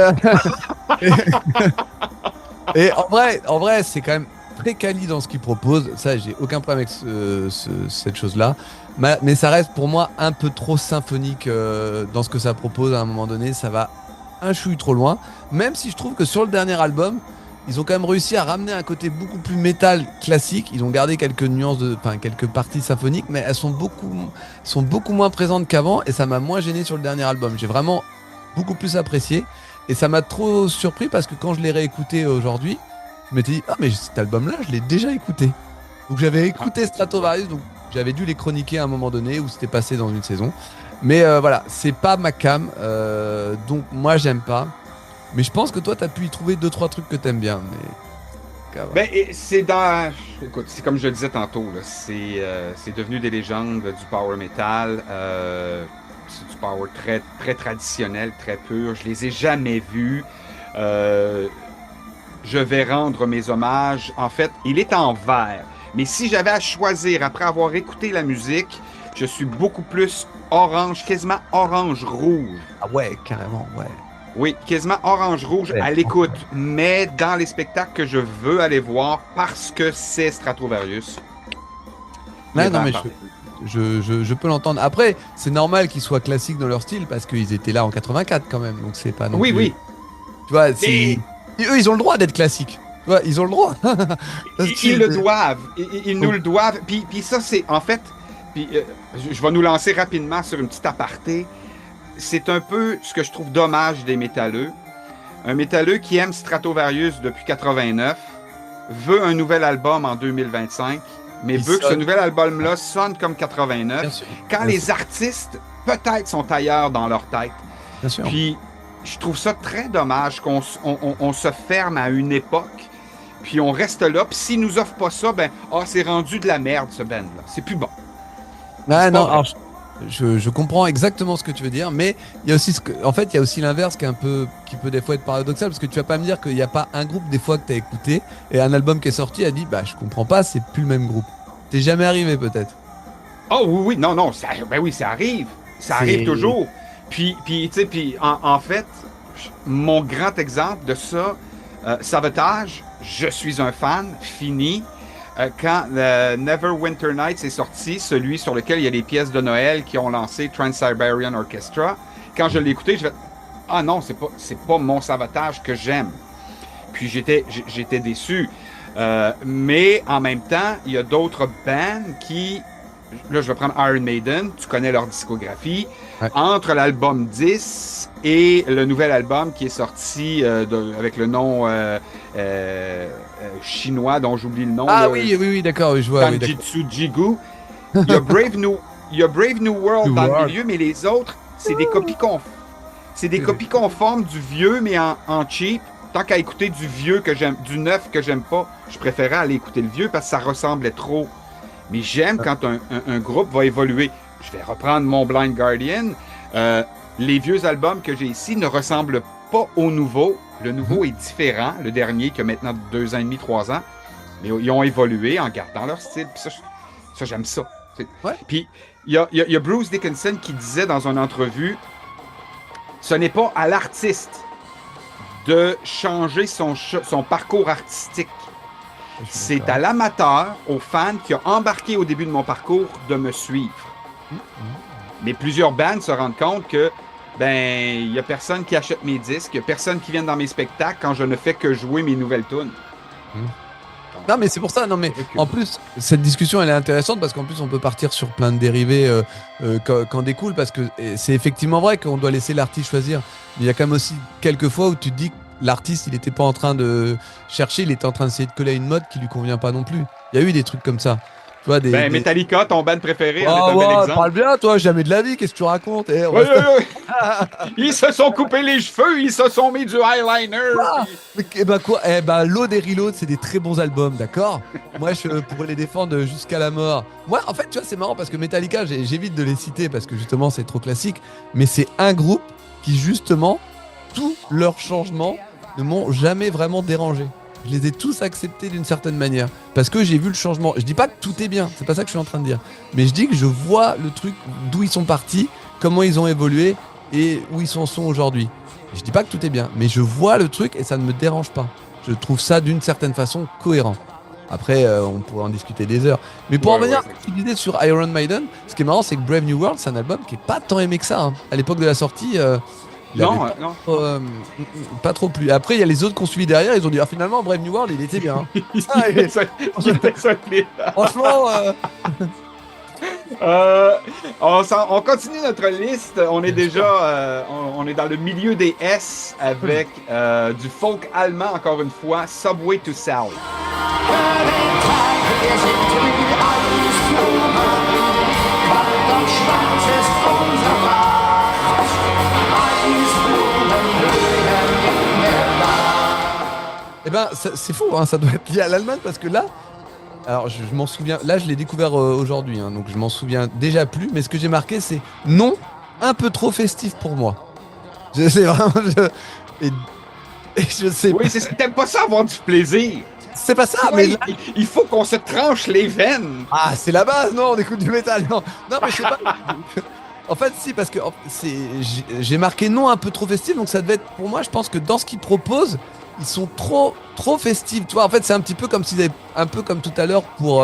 et en vrai, c'est quand même très quali dans ce qu'il propose. Ça, j'ai aucun problème avec cette chose-là. Mais ça reste pour moi un peu trop symphonique dans ce que ça propose. À un moment donné, ça va un chouï trop loin. Même si je trouve que sur le dernier album, ils ont quand même réussi à ramener un côté beaucoup plus métal classique. Ils ont gardé quelques nuances, quelques parties symphoniques, mais elles sont beaucoup moins présentes qu'avant. Et ça m'a moins gêné sur le dernier album. J'ai vraiment beaucoup plus apprécié. Et ça m'a trop surpris parce que quand je l'ai réécouté aujourd'hui, je m'étais dit, ah mais cet album-là, je l'ai déjà écouté. Donc j'avais écouté Stratovarius, donc j'avais dû les chroniquer à un moment donné où c'était passé dans une saison. Mais voilà, c'est pas ma cam, donc moi j'aime pas. Mais je pense que toi t'as pu y trouver 2-3 trucs que t'aimes bien. Mais... Ben, écoute, c'est comme je le disais tantôt, là, c'est devenu des légendes du power metal. C'est du power très, très traditionnel, très pur. Je les ai jamais vus. Je vais rendre mes hommages. En fait, il est en vert. Mais si j'avais à choisir, après avoir écouté la musique, je suis beaucoup plus orange, quasiment orange-rouge. Ah ouais, carrément, ouais. Oui, quasiment orange-rouge à l'écoute, mais dans les spectacles que je veux aller voir parce que c'est Stratovarius. Non, mais je peux l'entendre. Après, c'est normal qu'ils soient classiques dans leur style parce qu'ils étaient là en 84 quand même, donc c'est pas non Oui, plus... oui. Tu vois, eux, ils ont le droit d'être classiques. Tu vois, ils ont le droit. Ils le doivent. Ils nous le doivent. Puis ça, c'est en fait... je vais nous lancer rapidement sur une petite aparté. C'est un peu ce que je trouve dommage des métalleux. Un métalleux qui aime Stratovarius depuis 89 veut un nouvel album en 2025, mais veut que ce nouvel album-là sonne comme 89. Quand les artistes, peut-être, sont ailleurs dans leur tête. Bien sûr. Puis, je trouve ça très dommage qu'on on se ferme à une époque, puis on reste là. Puis s'ils nous offrent pas ça, c'est rendu de la merde, ce band-là. C'est plus bon. Ah, non, alors, je comprends exactement ce que tu veux dire, mais il y a aussi il y a aussi l'inverse qui peut des fois être paradoxal, parce que tu vas pas me dire qu'il n'y a pas un groupe des fois que tu as écouté et un album qui est sorti a dit je comprends pas, c'est plus le même groupe. T'es jamais arrivé peut-être. Oh oui, non, ça arrive. Ça arrive toujours. Puis en fait, mon grand exemple de ça, Savatage, je suis un fan, fini. Quand Neverwinter Nights est sorti, celui sur lequel il y a les pièces de Noël qui ont lancé Trans-Siberian Orchestra, quand je l'ai écouté, je vais ah non, c'est pas mon Savatage que j'aime. Puis j'étais déçu. Mais en même temps, il y a d'autres bands qui... Là, je vais prendre Iron Maiden. Tu connais leur discographie. Ouais. Entre l'album 10 et le nouvel album qui est sorti avec le nom chinois dont j'oublie le nom. Ah là, oui, d'accord, oui, je vois. Oui, d'accord. Kanjitsu Jigu. Il y a Brave New World dans le milieu, mais les autres, c'est des copies conformes. C'est des copies conformes du vieux, mais en cheap. Tant qu'à écouter du vieux que j'aime, du neuf que j'aime pas, je préférais aller écouter le vieux parce que ça ressemblait trop. Mais j'aime quand un groupe va évoluer. Je vais reprendre mon Blind Guardian. Les vieux albums que j'ai ici ne ressemblent pas au nouveau. Le nouveau est différent. Le dernier, qui a maintenant 2 ans et demi, 3 ans. Mais ils ont évolué en gardant leur style. Puis ça j'aime ça. Ouais. Puis il y a Bruce Dickinson qui disait dans une entrevue, ce n'est pas à l'artiste de changer son parcours artistique. C'est à l'amateur, au fan qui a embarqué au début de mon parcours de me suivre. Mais plusieurs bands se rendent compte que il y a personne qui achète mes disques, il y a personne qui vient dans mes spectacles quand je ne fais que jouer mes nouvelles tunes. Non, mais c'est pour ça. Non, mais en plus, cette discussion, elle est intéressante parce qu'en plus, on peut partir sur plein de dérivés qu'en découle parce que c'est effectivement vrai qu'on doit laisser l'artiste choisir. Mais il y a quand même aussi quelques fois où tu te dis que l'artiste, il n'était pas en train de chercher, il était en train d'essayer de coller à une mode qui lui convient pas non plus. Il y a eu des trucs comme ça. Tu vois, Metallica, ton band préféré, en est un ouais, bel exemple. parle bien, toi, jamais de la vie, qu'est-ce que tu racontes? Ouais. Ils se sont coupés les cheveux, ils se sont mis du eyeliner. Load et Reload, c'est des très bons albums, d'accord? Moi, je pourrais les défendre jusqu'à la mort. Moi, en fait, tu vois, c'est marrant parce que Metallica, j'évite de les citer parce que justement, c'est trop classique. Mais c'est un groupe qui, justement, tous leurs changements ne m'ont jamais vraiment dérangé. Je les ai tous acceptés d'une certaine manière parce que j'ai vu le changement. Je dis pas que tout est bien, c'est pas ça que je suis en train de dire, mais je dis que je vois le truc, d'où ils sont partis, comment ils ont évolué et où ils en sont aujourd'hui. Je dis pas que tout est bien, mais je vois le truc et ça ne me dérange pas. Je trouve ça d'une certaine façon cohérent. Après, on pourrait en discuter des heures. Mais pour en revenir à ce que tu disais sur Iron Maiden, ce qui est marrant, c'est que Brave New World, c'est un album qui est pas tant aimé que ça. Hein. À l'époque de la sortie, Non. pas trop plus. Après, il y a les autres qui ont suivi derrière, ils ont dit finalement Brave New World, il était bien. Franchement, on continue notre liste. On est déjà on est dans le milieu des S avec du folk allemand, encore une fois, Subway to Sally. Eh ben, c'est fou, hein, ça doit être lié à l'Allemagne parce que là, alors je m'en souviens, là je l'ai découvert aujourd'hui, hein, donc je m'en souviens déjà plus, mais ce que j'ai marqué c'est non, un peu trop festif pour moi. C'est vraiment, et je sais Oui, t'aimes pas ça avoir du plaisir. C'est pas ça, Oui, mais là, il faut qu'on se tranche les veines. ah, c'est la base, non, on écoute du métal, non, mais je sais pas. En fait, si, parce que j'ai marqué non un peu trop festif, donc ça devait être pour moi, je pense que dans ce qu'ils proposent, ils sont trop festifs. Tu vois, en fait, c'est un petit peu comme s'ils avaient, un peu comme tout à l'heure pour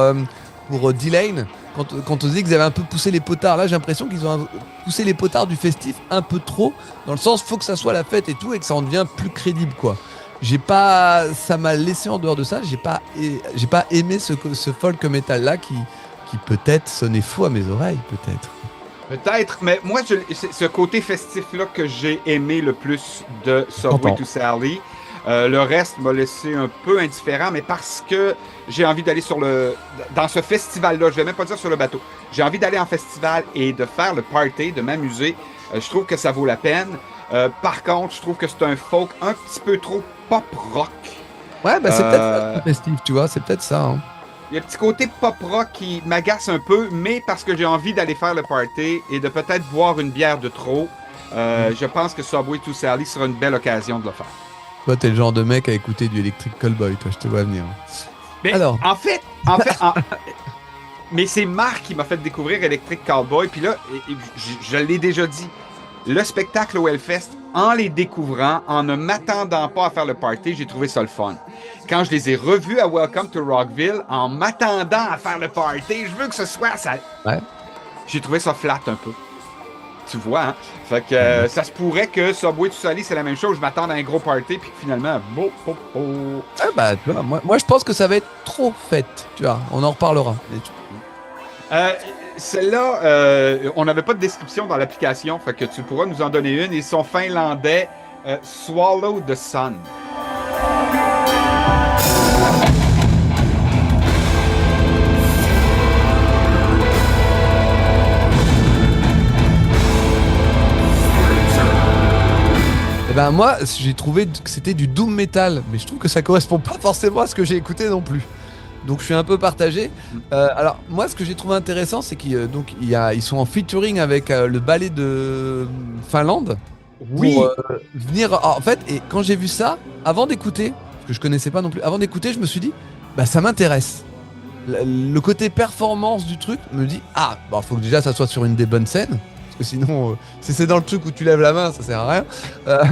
D-Lane, quand on disait qu'ils avaient un peu poussé les potards. Là, j'ai l'impression qu'ils ont poussé les potards du festif un peu trop, dans le sens, faut que ça soit la fête et tout, et que ça en devient plus crédible, quoi. Ça m'a laissé en dehors de ça. J'ai pas aimé ce folk metal là qui peut-être sonnait faux à mes oreilles, peut-être. Peut-être, mais moi, c'est ce côté festif-là que j'ai aimé le plus de Subway to Sally. Le reste m'a laissé un peu indifférent, mais parce que j'ai envie d'aller dans ce festival-là, je vais même pas dire sur le bateau, j'ai envie d'aller en festival et de faire le party, de m'amuser. Je trouve que ça vaut la peine. Par contre, je trouve que c'est un folk un petit peu trop pop-rock. Ouais, c'est peut-être ça, festif, tu vois, c'est peut-être ça. Hein. Il y a un petit côté pop-rock qui m'agace un peu, mais parce que j'ai envie d'aller faire le party et de peut-être boire une bière de trop, je pense que Subway to Sally sera une belle occasion de le faire. Toi, t'es le genre de mec à écouter du Electric Callboy, toi, je te vois venir. Mais alors, en fait, mais c'est Marc qui m'a fait découvrir Electric Callboy, puis là, je l'ai déjà dit, le spectacle au Hellfest, en les découvrant, en ne m'attendant pas à faire le party, j'ai trouvé ça le fun. Quand je les ai revus à Welcome to Rockville, en m'attendant à faire le party, je veux que ce soit ça. Ouais. J'ai trouvé ça flat un peu. Tu vois, hein? Fait que ça se pourrait que Subway to Sally, c'est la même chose. Je m'attends à un gros party, puis finalement, tu vois, moi, je pense que ça va être trop fête, tu vois. On en reparlera. Celle-là, on n'avait pas de description dans l'application, fait que tu pourras nous en donner une. Ils sont finlandais, Swallow the Sun. Eh ben moi, j'ai trouvé que c'était du doom metal, mais je trouve que ça correspond pas forcément à ce que j'ai écouté non plus. Donc je suis un peu partagé. Alors moi, ce que j'ai trouvé intéressant, c'est qu'ils sont en featuring avec le ballet de Finlande Oui, pour venir. En fait, et quand j'ai vu ça, avant d'écouter, parce que je connaissais pas non plus, avant d'écouter, je me suis dit, bah ça m'intéresse. Le côté performance du truc me dit, ah, bah faut que déjà ça soit sur une des bonnes scènes. Parce que sinon, si c'est dans le truc où tu lèves la main, ça sert à rien. Euh,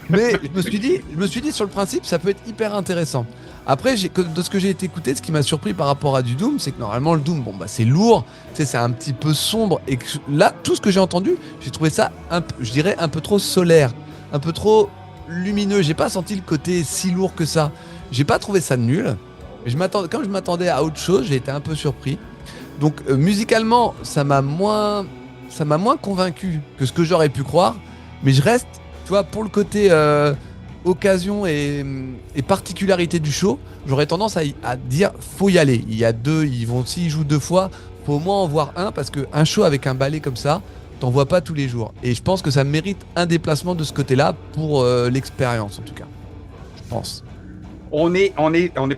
mais je me suis dit sur le principe, ça peut être hyper intéressant. Après, de ce que j'ai été écouté, ce qui m'a surpris par rapport à du Doom, c'est que normalement le Doom, bon bah c'est lourd, tu sais, c'est un petit peu sombre. Et que là, tout ce que j'ai entendu, j'ai trouvé ça je dirais un peu trop solaire, un peu trop lumineux. J'ai pas senti le côté si lourd que ça. J'ai pas trouvé ça nul. Mais comme je m'attendais à autre chose, j'ai été un peu surpris. Donc musicalement, ça m'a moins convaincu que ce que j'aurais pu croire, mais je reste, tu vois, pour le côté occasion et particularité du show, j'aurais tendance à dire faut y aller. S'ils jouent deux fois, faut au moins en voir un, parce qu'un show avec un ballet comme ça, t'en vois pas tous les jours. Et je pense que ça mérite un déplacement de ce côté-là pour l'expérience, en tout cas. Je pense. on est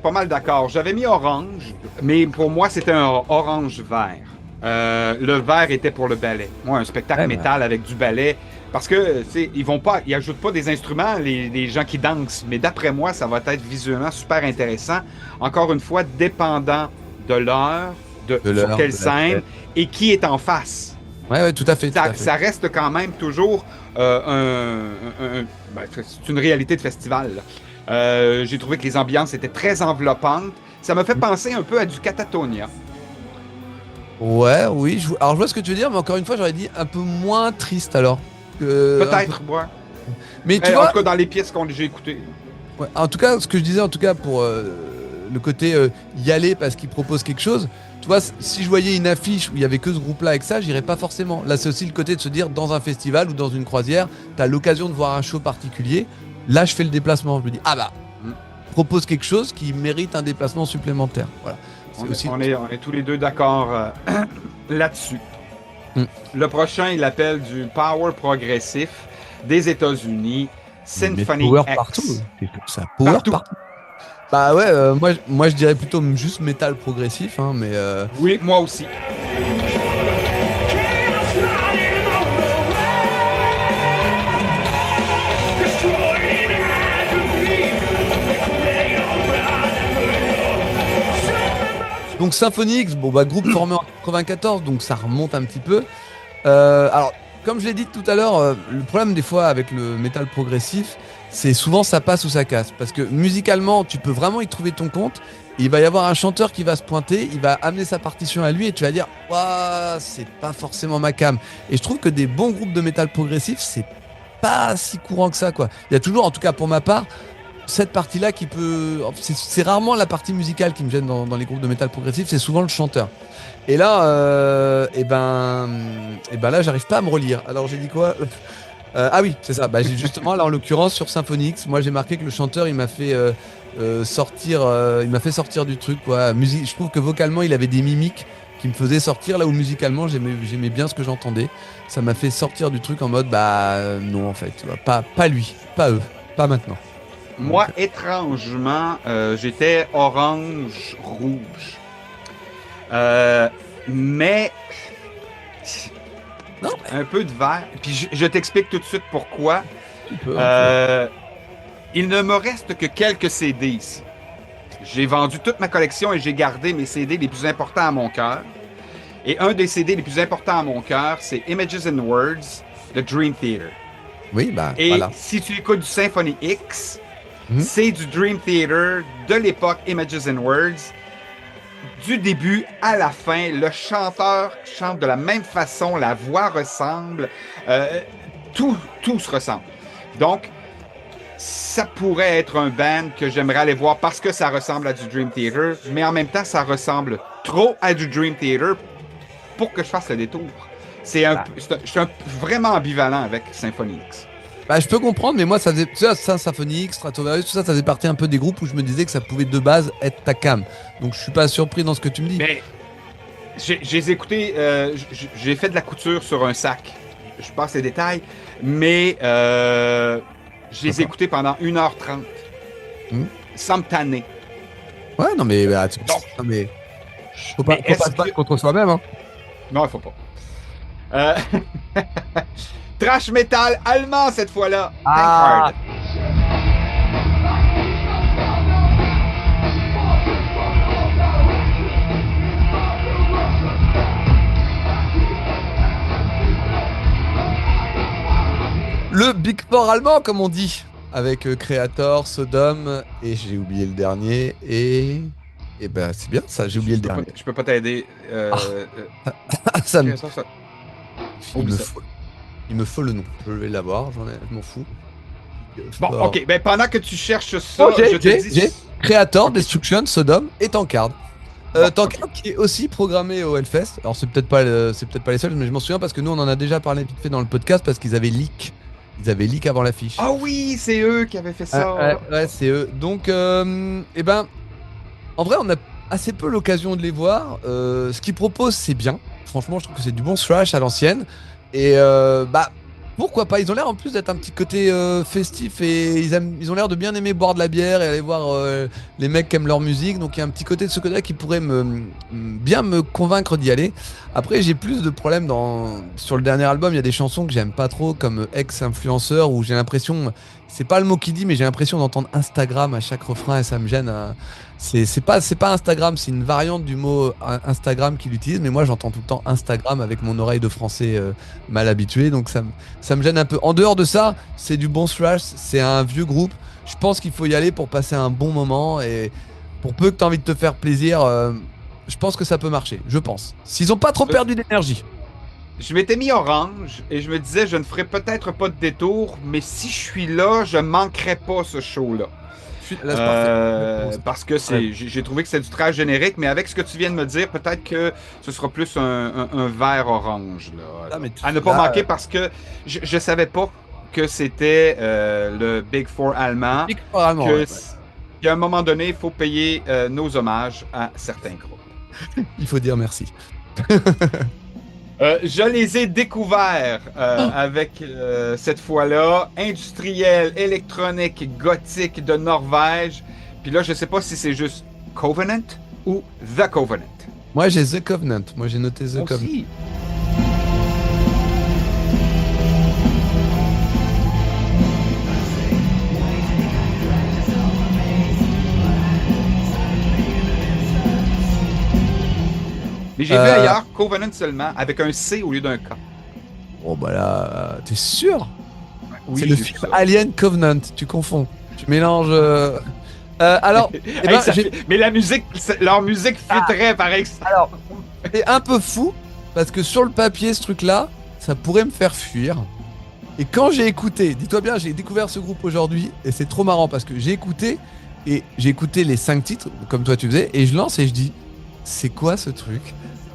pas mal d'accord. J'avais mis orange, mais pour moi, c'était un orange vert. Le vert était pour le ballet. Moi, un spectacle Ouais, métal avec du ballet. Parce que, tu sais, ils ajoutent pas des instruments, les gens qui dansent. Mais d'après moi, ça va être visuellement super intéressant. Encore une fois, dépendant de l'heure, sur quelle scène et qui est en face. Ouais, tout à fait. Ça reste quand même toujours c'est une réalité de festival, là. J'ai trouvé que les ambiances étaient très enveloppantes. Ça m'a fait penser un peu à du Catatonia. Ouais, oui. Alors je vois ce que tu veux dire, mais encore une fois, j'aurais dit un peu moins triste alors. Peut-être, ouais. Mais tu En vois, tout cas, dans les pièces que j'ai écoutées. ouais, en tout cas, ce que je disais, en tout cas pour le côté y aller parce qu'il propose quelque chose. Tu vois, si je voyais une affiche où il y avait que ce groupe-là avec ça, j'irais pas forcément. Là, c'est aussi le côté de se dire, dans un festival ou dans une croisière, t'as l'occasion de voir un show particulier. Là, je fais le déplacement. Je me dis, ah bah, propose quelque chose qui mérite un déplacement supplémentaire. Voilà. On est tous les deux d'accord là-dessus. Le prochain, il appelle du power progressif des États-Unis, Symphony Power X. partout. Ça, power partout. Bah ouais, moi je dirais plutôt juste métal progressif, hein, mais Oui, moi aussi. donc Symphony X, bon bah groupe formé en 94, donc ça remonte un petit peu. Alors, comme je l'ai dit tout à l'heure, le problème des fois avec le métal progressif, c'est souvent ça passe ou ça casse. Parce que musicalement, tu peux vraiment y trouver ton compte. Il va y avoir un chanteur qui va se pointer, il va amener sa partition à lui et tu vas dire, ouah, c'est pas forcément ma came. Et je trouve que des bons groupes de métal progressif, c'est pas si courant que ça, quoi. Il y a toujours, en tout cas pour ma part, cette partie-là qui peut. C'est rarement la partie musicale qui me gêne dans les groupes de métal progressif, c'est souvent le chanteur. Et là, là, j'arrive pas à me relire. Alors j'ai dit quoi? Ah oui, c'est ça. Bah, j'ai justement, là en l'occurrence, sur Symphony X, moi j'ai marqué que le chanteur, il m'a fait sortir du truc, quoi. Je trouve que vocalement, il avait des mimiques qui me faisaient sortir, là où musicalement, j'aimais bien ce que j'entendais. Ça m'a fait sortir du truc en mode, bah non, en fait, tu vois, pas lui, pas eux, pas maintenant. Moi, étrangement, j'étais orange-rouge. Mais Non, un peu de vert. Puis je t'explique tout de suite pourquoi. tu peux. Il ne me reste que quelques CD ici. J'ai vendu toute ma collection et j'ai gardé mes CD les plus importants à mon cœur. Et un des CD les plus importants à mon cœur, c'est Images and Words de Dream Theater. Oui, bah Et voilà. si tu écoutes du Symphony X, c'est du Dream Theater de l'époque Images and Words. Du début à la fin, le chanteur chante de la même façon, la voix ressemble, tout se ressemble. Donc, ça pourrait être un band que j'aimerais aller voir parce que ça ressemble à du Dream Theater, mais en même temps, ça ressemble trop à du Dream Theater pour que je fasse le détour. Je suis vraiment ambivalent avec Symphony X. Bah, je peux comprendre, mais moi, ça faisait ça, Symphony X, Stratovarius, tout ça, ça faisait partie un peu des groupes où je me disais que ça pouvait de base être ta cam. Donc, je suis pas surpris dans ce que tu me dis. Mais j'ai écouté, j'ai fait de la couture sur un sac. Je passe les détails, mais je les ai écoutés pendant 1h30, sans me tanner. Ouais, non, mais faut pas se battre contre soi-même. Hein. Non, il faut pas. Trash metal allemand cette fois-là. Ah. Thank Hard. Le Big Four allemand, comme on dit, avec Creator, Sodom, et j'ai oublié le dernier, et ben c'est bien ça, j'ai oublié le dernier. Je peux pas t'aider. Ça me... Oublie ça. Il me faut le nom, je vais l'avoir, je m'en fous. Bon, ok, ben pendant que tu cherches ça, Oh, je te dis... j'ai Creator, Destruction, Sodom et Tankard. Tankard qui est aussi programmé au Hellfest. Alors c'est peut-être pas les seuls, mais je m'en souviens parce que nous on en a déjà parlé vite fait dans le podcast parce qu'ils avaient leak. Ils avaient leak avant l'affiche. Ah oui, c'est eux qui avaient fait ça. Ouais, c'est eux. Donc, eh ben, en vrai, on a assez peu l'occasion de les voir. Ce qu'ils proposent, c'est bien. Franchement, je trouve que c'est du bon thrash à l'ancienne. Et bah, pourquoi pas. Ils ont l'air en plus d'être un petit côté festif et ils ont l'air de bien aimer boire de la bière et aller voir les mecs qui aiment leur musique. Donc il y a un petit côté de ce côté-là qui pourrait bien me convaincre d'y aller. Après, j'ai plus de problèmes sur le dernier album. Il y a des chansons que j'aime pas trop, comme Ex-influenceur, où j'ai l'impression, c'est pas le mot qui dit, mais j'ai l'impression d'entendre Instagram à chaque refrain et ça me gêne. C'est pas Instagram, c'est une variante du mot Instagram qu'il utilise, mais moi j'entends tout le temps Instagram avec mon oreille de français mal habituée, donc ça me gêne un peu. En dehors de ça, c'est du bon thrash, c'est un vieux groupe. Je pense qu'il faut y aller pour passer un bon moment et pour peu que tu as envie de te faire plaisir, je pense que ça peut marcher, je pense. S'ils ont pas trop perdu d'énergie. Je m'étais mis orange et je me disais je ne ferai peut-être pas de détour, mais si je suis là, je manquerai pas ce show-là. Parce que j'ai trouvé que c'est du trash générique, mais avec ce que tu viens de me dire, peut-être que ce sera plus un vert orange là, à ne pas manquer parce que je savais pas que c'était le Big Four allemand. Big Four allemand, qu'à un moment donné, il faut payer nos hommages à certains groupes. Il faut dire merci. Je les ai découverts avec cette fois-là industriel, électronique, gothique de Norvège. Puis là, je sais pas si c'est juste Covenant ou The Covenant. Moi, j'ai The Covenant. Moi, j'ai noté The Covenant. Mais j'ai vu ailleurs Covenant seulement, avec un C au lieu d'un K. Bon bah là, t'es sûr? Oui, c'est le film Alien Covenant, tu confonds. Tu mélanges... alors... mais la musique, leur musique fitterait pareil. Alors, c'est un peu fou, parce que sur le papier, ce truc-là, ça pourrait me faire fuir. Et quand j'ai écouté, dis-toi bien, j'ai découvert ce groupe aujourd'hui, et c'est trop marrant, parce que j'ai écouté les 5 titres, comme toi tu faisais, et je lance et je dis, c'est quoi ce truc?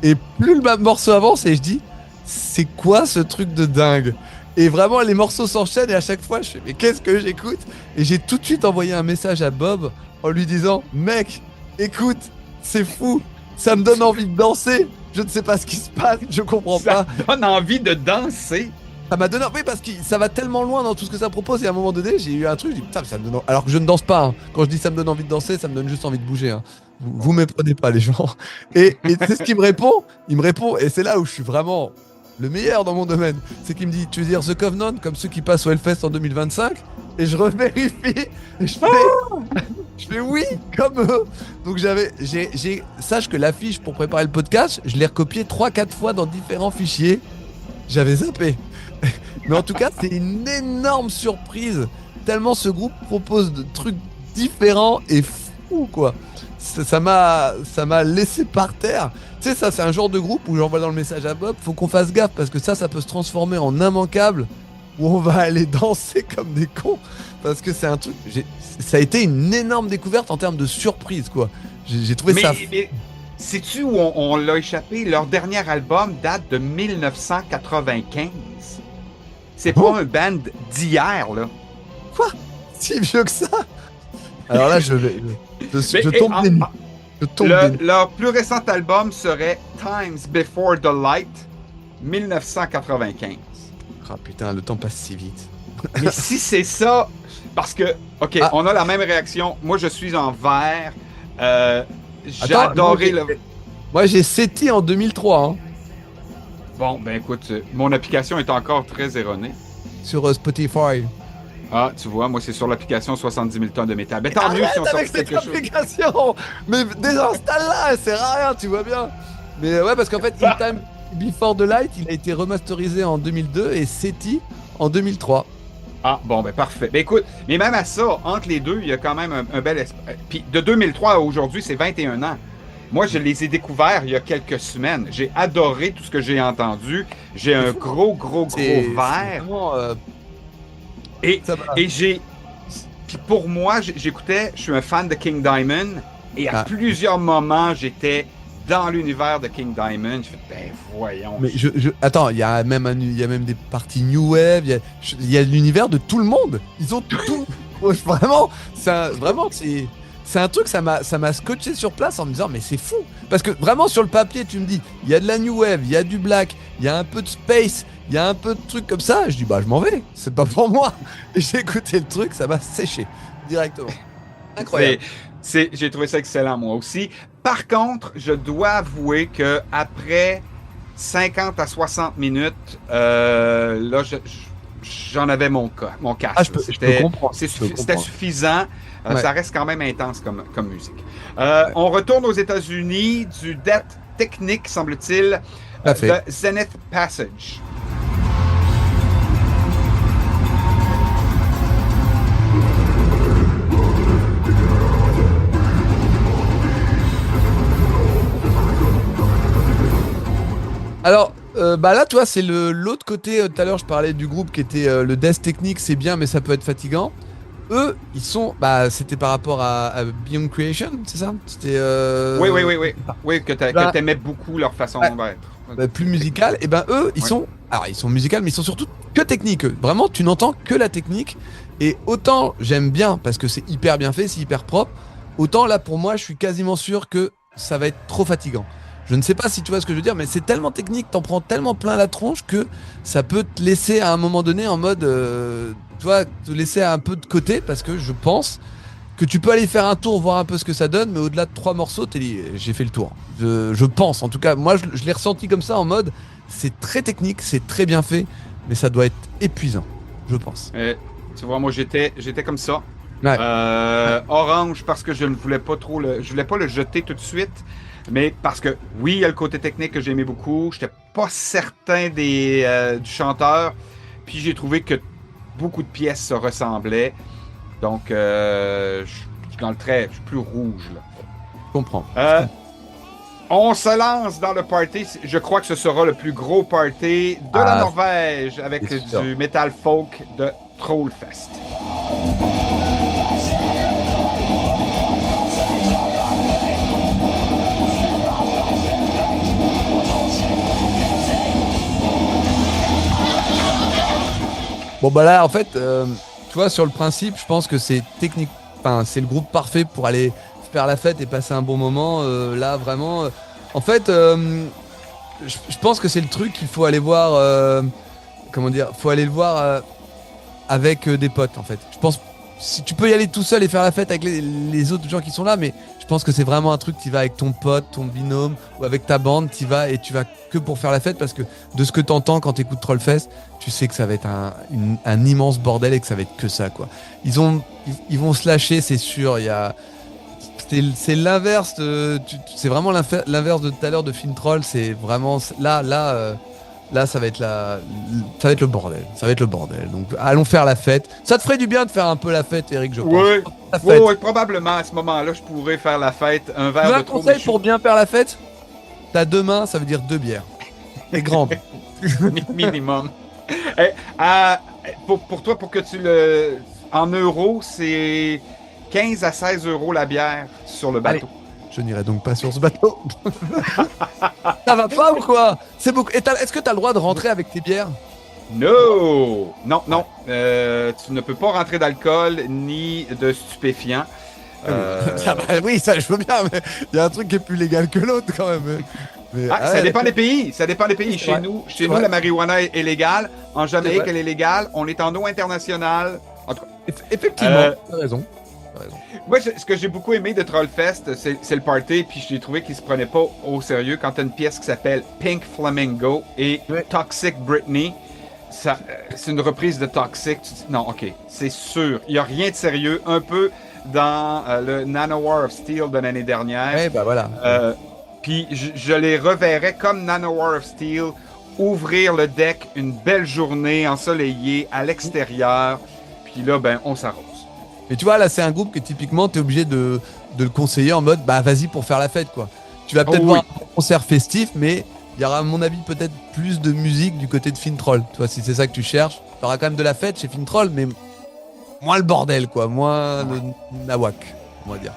Et plus le morceau avance et je dis, c'est quoi ce truc de dingue? Et vraiment les morceaux s'enchaînent et à chaque fois je fais, mais qu'est-ce que j'écoute? Et j'ai tout de suite envoyé un message à Bob en lui disant, mec, écoute, c'est fou, ça me donne envie de danser, je ne sais pas ce qui se passe, je comprends pas. Ça donne envie de danser? Ça m'a donné envie parce que ça va tellement loin dans tout ce que ça propose et à un moment donné j'ai eu un truc, je dis putain ça me donne... Alors que je ne danse pas, hein. Quand je dis ça me donne envie de danser, ça me donne juste envie de bouger, hein. Vous méprenez pas les gens. Et c'est ce qu'il me répond. Il me répond, et c'est là où je suis vraiment le meilleur dans mon domaine. C'est qu'il me dit, tu veux dire The Covenant comme ceux qui passent au Hellfest en 2025? Et je revérifie. Et je fais oui, comme eux. Donc sache que l'affiche pour préparer le podcast, je l'ai recopiée 3-4 fois dans différents fichiers. J'avais zappé. Mais en tout cas, c'est une énorme surprise. Tellement ce groupe propose de trucs différents et fous, quoi. Ça m'a laissé par terre. Tu sais, ça, c'est un genre de groupe où j'envoie dans le message à Bob, faut qu'on fasse gaffe parce que ça peut se transformer en immanquable où on va aller danser comme des cons. Parce que c'est un truc. Ça a été une énorme découverte en termes de surprise, quoi. J'ai trouvé ça. sais-tu où on l'a échappé? Leur dernier album date de 1995. C'est Oh. pas un band d'hier, là. Quoi? Si vieux que ça? Alors là, je Mais, tombe des nues. Je tombe des nues. Leur plus récent album serait Times Before the Light, 1995. Ah putain, le temps passe si vite. Mais si c'est ça, parce que, OK, Ah. on a la même réaction. Moi, je suis en vert. J'ai Attends, adoré moi, le... Moi, j'ai SETI en 2003, hein, Bon, ben écoute, mon application est encore très erronée. sur Spotify. Ah, tu vois, moi, c'est sur l'application 70 000 tonnes de métal. Mais tant mieux si on Arrête sort avec cette quelque chose. application! Mais désinstalle-la, elle sert à rien, tu vois bien. Mais ouais, parce qu'en fait, In Time Before the Light, il a été remasterisé en 2002 et SETI en 2003. Ah, bon, ben parfait. Ben écoute, mais même à ça, entre les deux, il y a quand même un bel espace. Puis de 2003 à aujourd'hui, c'est 21 ans. Moi, je les ai découverts il y a quelques semaines. J'ai adoré tout ce que j'ai entendu. J'ai un gros C'est verre. vraiment, Et, ça va. et j'ai. Puis pour moi, j'écoutais, je suis un fan de King Diamond. Et à Ah. plusieurs moments, j'étais dans l'univers de King Diamond. Je fais, ben voyons. Mais attends, il y a même des parties New Wave, il y a l'univers de tout le monde. Ils ont tout. Vraiment, c'est un truc, ça m'a scotché sur place en me disant, mais c'est fou. Parce que vraiment, sur le papier, tu me dis, il y a de la New Wave, il y a du Black, il y a un peu de Space, il y a un peu de trucs comme ça. Je dis, bah, je m'en vais, c'est pas pour moi. Et j'ai écouté le truc, ça m'a séché directement. Incroyable. J'ai trouvé ça excellent, moi aussi. Par contre, je dois avouer que après 50 à 60 minutes, là, j'en avais mon casque. Ah, je peux comprendre. C'était suffisant. Ouais. Ça reste quand même intense comme musique. On retourne aux États-Unis, du Death Technique, semble-t-il, Tout à fait. de Zenith Passage. Alors, bah là, tu vois, c'est l'autre côté. Tout à l'heure, je parlais du groupe qui était le Death Technique, c'est bien, mais ça peut être fatigant. Eux, ils sont. Bah, c'était par rapport à Beyond Creation, c'est ça? C'était. Oui. Oui, que Bah, t'aimais beaucoup leur façon ouais. d'être. Plus musical. Et ben, eux, ils Ouais. sont. Alors, ils sont musicaux, mais ils sont surtout que techniques. Eux. Vraiment, tu n'entends que la technique. Et autant j'aime bien parce que c'est hyper bien fait, c'est hyper propre. Autant là, pour moi, je suis quasiment sûr que ça va être trop fatigant. Je ne sais pas si tu vois ce que je veux dire, mais c'est tellement technique, t'en prends tellement plein la tronche que ça peut te laisser à un moment donné en mode, tu vois, te laisser un peu de côté parce que je pense que tu peux aller faire un tour, voir un peu ce que ça donne, mais au-delà de 3 morceaux, t'es dit, j'ai fait le tour. Je pense, en tout cas, moi je l'ai ressenti comme ça en mode, c'est très technique, c'est très bien fait, mais ça doit être épuisant, je pense. Tu vois, moi, j'étais comme ça. Ouais. Orange, parce que je ne voulais pas trop je voulais pas le jeter tout de suite. Mais parce que, oui, il y a le côté technique que j'aimais beaucoup. J'étais pas certain du chanteur. Puis j'ai trouvé que beaucoup de pièces se ressemblaient. Donc, je suis dans le trait, je suis plus rouge, là. Je comprends. On se lance dans le party. Je crois que ce sera le plus gros party de la Norvège avec c'est sûr. du metal folk de Trollfest. Bon bah là en fait, tu vois sur le principe, je pense que c'est technique, enfin c'est le groupe parfait pour aller faire la fête et passer un bon moment. Là vraiment, en fait, je pense que c'est le truc qu'il faut aller voir. Comment dire, faut aller le voir avec des potes en fait. Je pense si tu peux y aller tout seul et faire la fête avec les autres gens qui sont là, mais je pense que c'est vraiment un truc qui va avec ton pote, ton binôme ou avec ta bande, tu vas et tu vas que pour faire la fête parce que de ce que t'entends quand t'écoutes Trollfest, tu sais que ça va être un immense bordel et que ça va être que ça quoi. Ils vont se lâcher, c'est sûr. C'est l'inverse, c'est vraiment l'inverse de tout à l'heure de Film Troll. C'est vraiment là, ça va être le bordel. Ça va être le bordel. Donc, allons faire la fête. Ça te ferait du bien de faire un peu la fête, Eric, je pense. Oui, La fête. oui, probablement à ce moment-là, je pourrais faire la fête. Un Tu verre veux de un trop. conseil mais je pour bien faire la fête? T'as 2 mains, ça veut dire 2 bières. Et grandes. suis minimum. Pour toi, pour que tu le. En euros, c'est 15 à 16 euros la bière sur le bateau. Je n'irai donc pas sur ce bateau. Ça va pas ou quoi? C'est beaucoup. Est-ce que t'as le droit de rentrer avec tes bières? No! Non, non. Tu ne peux pas rentrer d'alcool ni de stupéfiants. Oui, ça je veux bien, mais il y a un truc qui est plus légal que l'autre quand même. Ça dépend des pays. Ça dépend des pays. Chez vrai. nous, vrai. la marijuana est légale. En Jamaïque, vrai. elle est légale. On est en eau internationale. En tout cas, Effectivement, t'as raison. moi, ce que j'ai beaucoup aimé de Trollfest, c'est le party. Puis j'ai trouvé qu'il se prenait pas au sérieux quand t'as une pièce qui s'appelle Pink Flamingo et Toxic Britney. C'est une reprise de Toxic. Tu dis, non, ok, c'est sûr. Il n'y a rien de sérieux. Un peu dans le Nanowar of Steel de l'année dernière. Ouais, bah voilà. Puis je les reverrais comme Nanowar of Steel, ouvrir le deck une belle journée ensoleillée à l'extérieur. Puis là, ben, on s'arrose. Mais tu vois, là, c'est un groupe que typiquement, t'es obligé de le conseiller en mode, bah vas-y pour faire la fête, quoi. Tu vas peut-être voir un concert festif, mais il y aura, à mon avis, peut-être plus de musique du côté de Fintroll. Tu vois, si c'est ça que tu cherches, tu auras quand même de la fête chez Fintroll, mais moins le bordel, quoi. Moins le nawak, on va dire.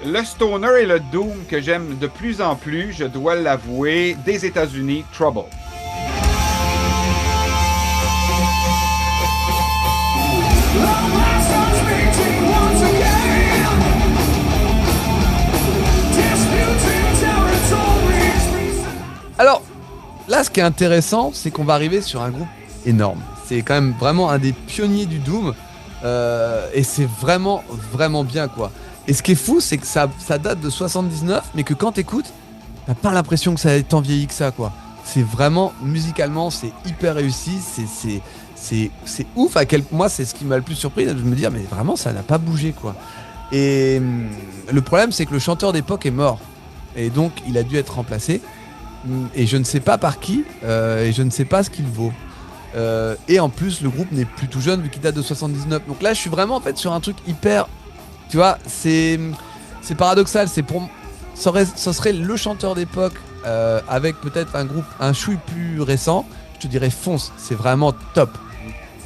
Le stoner et le doom que j'aime de plus en plus, je dois l'avouer, des États-Unis, Trouble. Alors, là, ce qui est intéressant, c'est qu'on va arriver sur un groupe énorme. C'est quand même vraiment un des pionniers du Doom. Et c'est vraiment, vraiment bien, quoi. Et ce qui est fou, c'est que ça date de 79, mais que quand t'écoutes, t'as pas l'impression que ça ait tant vieilli que ça, quoi. C'est vraiment, musicalement, c'est hyper réussi. C'est ouf. Moi, c'est ce qui m'a le plus surpris, de me dire, mais vraiment, ça n'a pas bougé, quoi. Et le problème, c'est que le chanteur d'époque est mort. Et donc, il a dû être remplacé. Et je ne sais pas par qui, et je ne sais pas ce qu'il vaut. Et en plus, le groupe n'est plus tout jeune vu qu'il date de 79. Donc là, je suis vraiment en fait sur un truc hyper. Tu vois, c'est paradoxal. Ça serait le chanteur d'époque avec peut-être un groupe, un chouille plus récent. Je te dirais fonce, c'est vraiment top.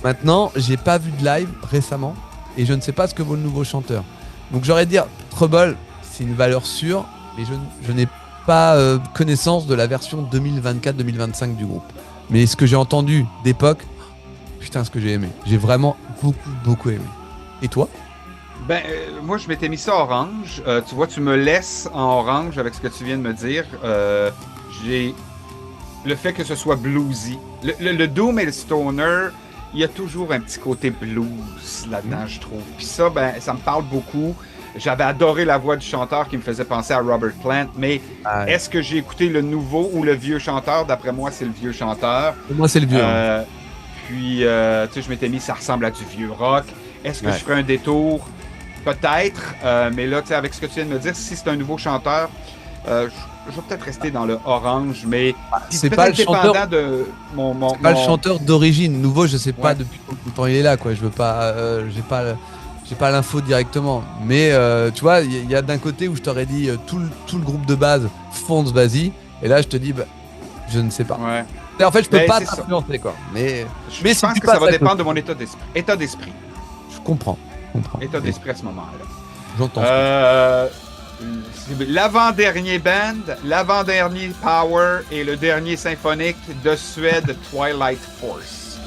Maintenant, j'ai pas vu de live récemment et je ne sais pas ce que vaut le nouveau chanteur. Donc j'aurais dire Trouble, c'est une valeur sûre, mais je n'ai pas connaissance de la version 2024-2025 du groupe. Mais ce que j'ai entendu d'époque, putain, ce que j'ai aimé. J'ai vraiment beaucoup aimé. Et toi? Ben, moi, je m'étais mis ça orange. Tu vois, tu me laisses en orange avec ce que tu viens de me dire. J'ai le fait que ce soit bluesy. Le doom et le stoner, il y a toujours un petit côté blues là-dedans, je trouve. Puis ça, ben, ça me parle beaucoup. J'avais adoré la voix du chanteur qui me faisait penser à Robert Plant, mais est-ce que j'ai écouté le nouveau ou le vieux chanteur? D'après moi, c'est le vieux chanteur. Pour moi, c'est le vieux. Puis, tu sais, je m'étais mis, ça ressemble à du vieux rock. Est-ce que je ferais un détour? Peut-être, mais là, tu sais, avec ce que tu viens de me dire, si c'est un nouveau chanteur, je vais peut-être rester dans le orange, mais c'est pas le chanteur de pas le chanteur d'origine. Nouveau, je sais pas depuis combien de temps il est là, quoi. Je veux pas, j'ai pas l'info directement. Mais tu vois, il y a d'un côté où je t'aurais dit tout le groupe de base fonce, vas-y. Et là, je te dis, bah, je ne sais pas. Ouais. Et en fait, je peux pas c'est t'influencer, quoi. Mais je pense que ça va dépendre de mon état d'esprit. Je comprends. État d'esprit à ce moment-là. J'entends. L'avant-dernier band, l'avant-dernier power et le dernier symphonique de Suède, Twilight Force.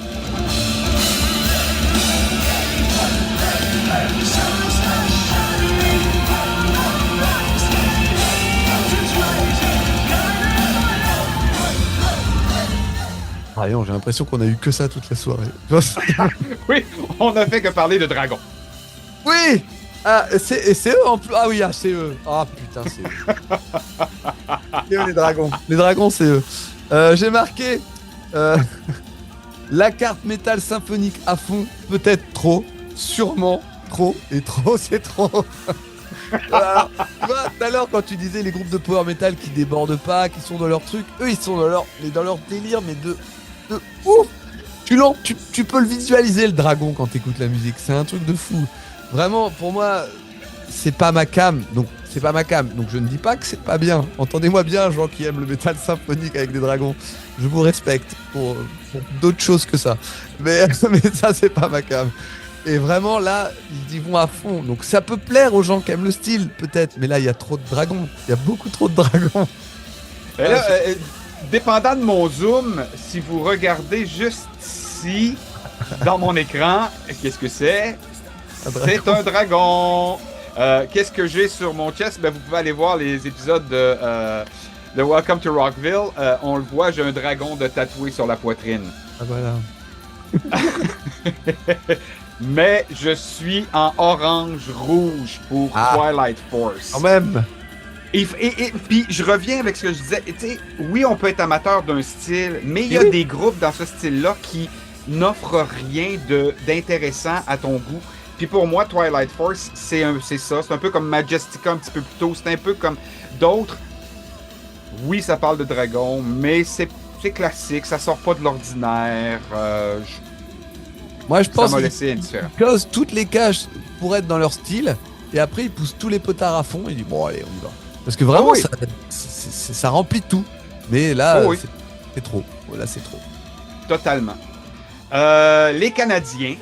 Rayon, j'ai l'impression qu'on a eu que ça toute la soirée. Oui, on a fait que parler de dragons. Oui. Ah, c'est eux en plus. Ah oui, c'est eux. Ah putain, c'est eux. C'est eux les dragons. Les dragons, c'est eux. J'ai marqué la carte métal symphonique à fond, peut-être trop, sûrement trop, et trop, c'est trop. Alors, tu vois, tout à l'heure, quand tu disais les groupes de power metal qui débordent pas, qui sont dans leur truc, eux ils sont dans leur délire, mais de ouf. Tu peux le visualiser le dragon quand t'écoutes la musique, c'est un truc de fou. Vraiment, pour moi, c'est pas ma cam, donc c'est pas ma cam. Donc je ne dis pas que c'est pas bien. Entendez-moi bien, gens qui aiment le métal symphonique avec des dragons. Je vous respecte pour d'autres choses que ça. Mais ça, c'est pas ma cam. Et vraiment, là, ils y vont à fond. Donc, ça peut plaire aux gens qui aiment le style, peut-être. Mais là, il y a trop de dragons. Il y a beaucoup trop de dragons. Et là, dépendant de mon zoom, si vous regardez juste ici, dans mon écran, qu'est-ce que c'est? C'est un dragon. Qu'est-ce que j'ai sur mon chest? Ben, vous pouvez aller voir les épisodes de Welcome to Rockville. On le voit, j'ai un dragon de tatoué sur la poitrine. Ah, voilà. Mais je suis en orange-rouge pour Twilight Force. Quand même. Et puis je reviens avec ce que je disais. Tu sais, oui, on peut être amateur d'un style, mais il y a des groupes dans ce style-là qui n'offrent rien d'intéressant à ton goût. Puis pour moi, Twilight Force, c'est ça. C'est un peu comme Majestica un petit peu plus tôt. C'est un peu comme d'autres. Oui, ça parle de dragons, mais c'est classique. Ça sort pas de l'ordinaire. Moi, je pense ça m'a laissé indifférent. qu'ils causent toutes les cages pour être dans leur style. Et après, ils poussent tous les potards à fond. Et ils disent, bon, allez, on y va. Parce que vraiment, ça remplit tout. Mais là, c'est trop. Là, c'est trop. Totalement. Les Canadiens.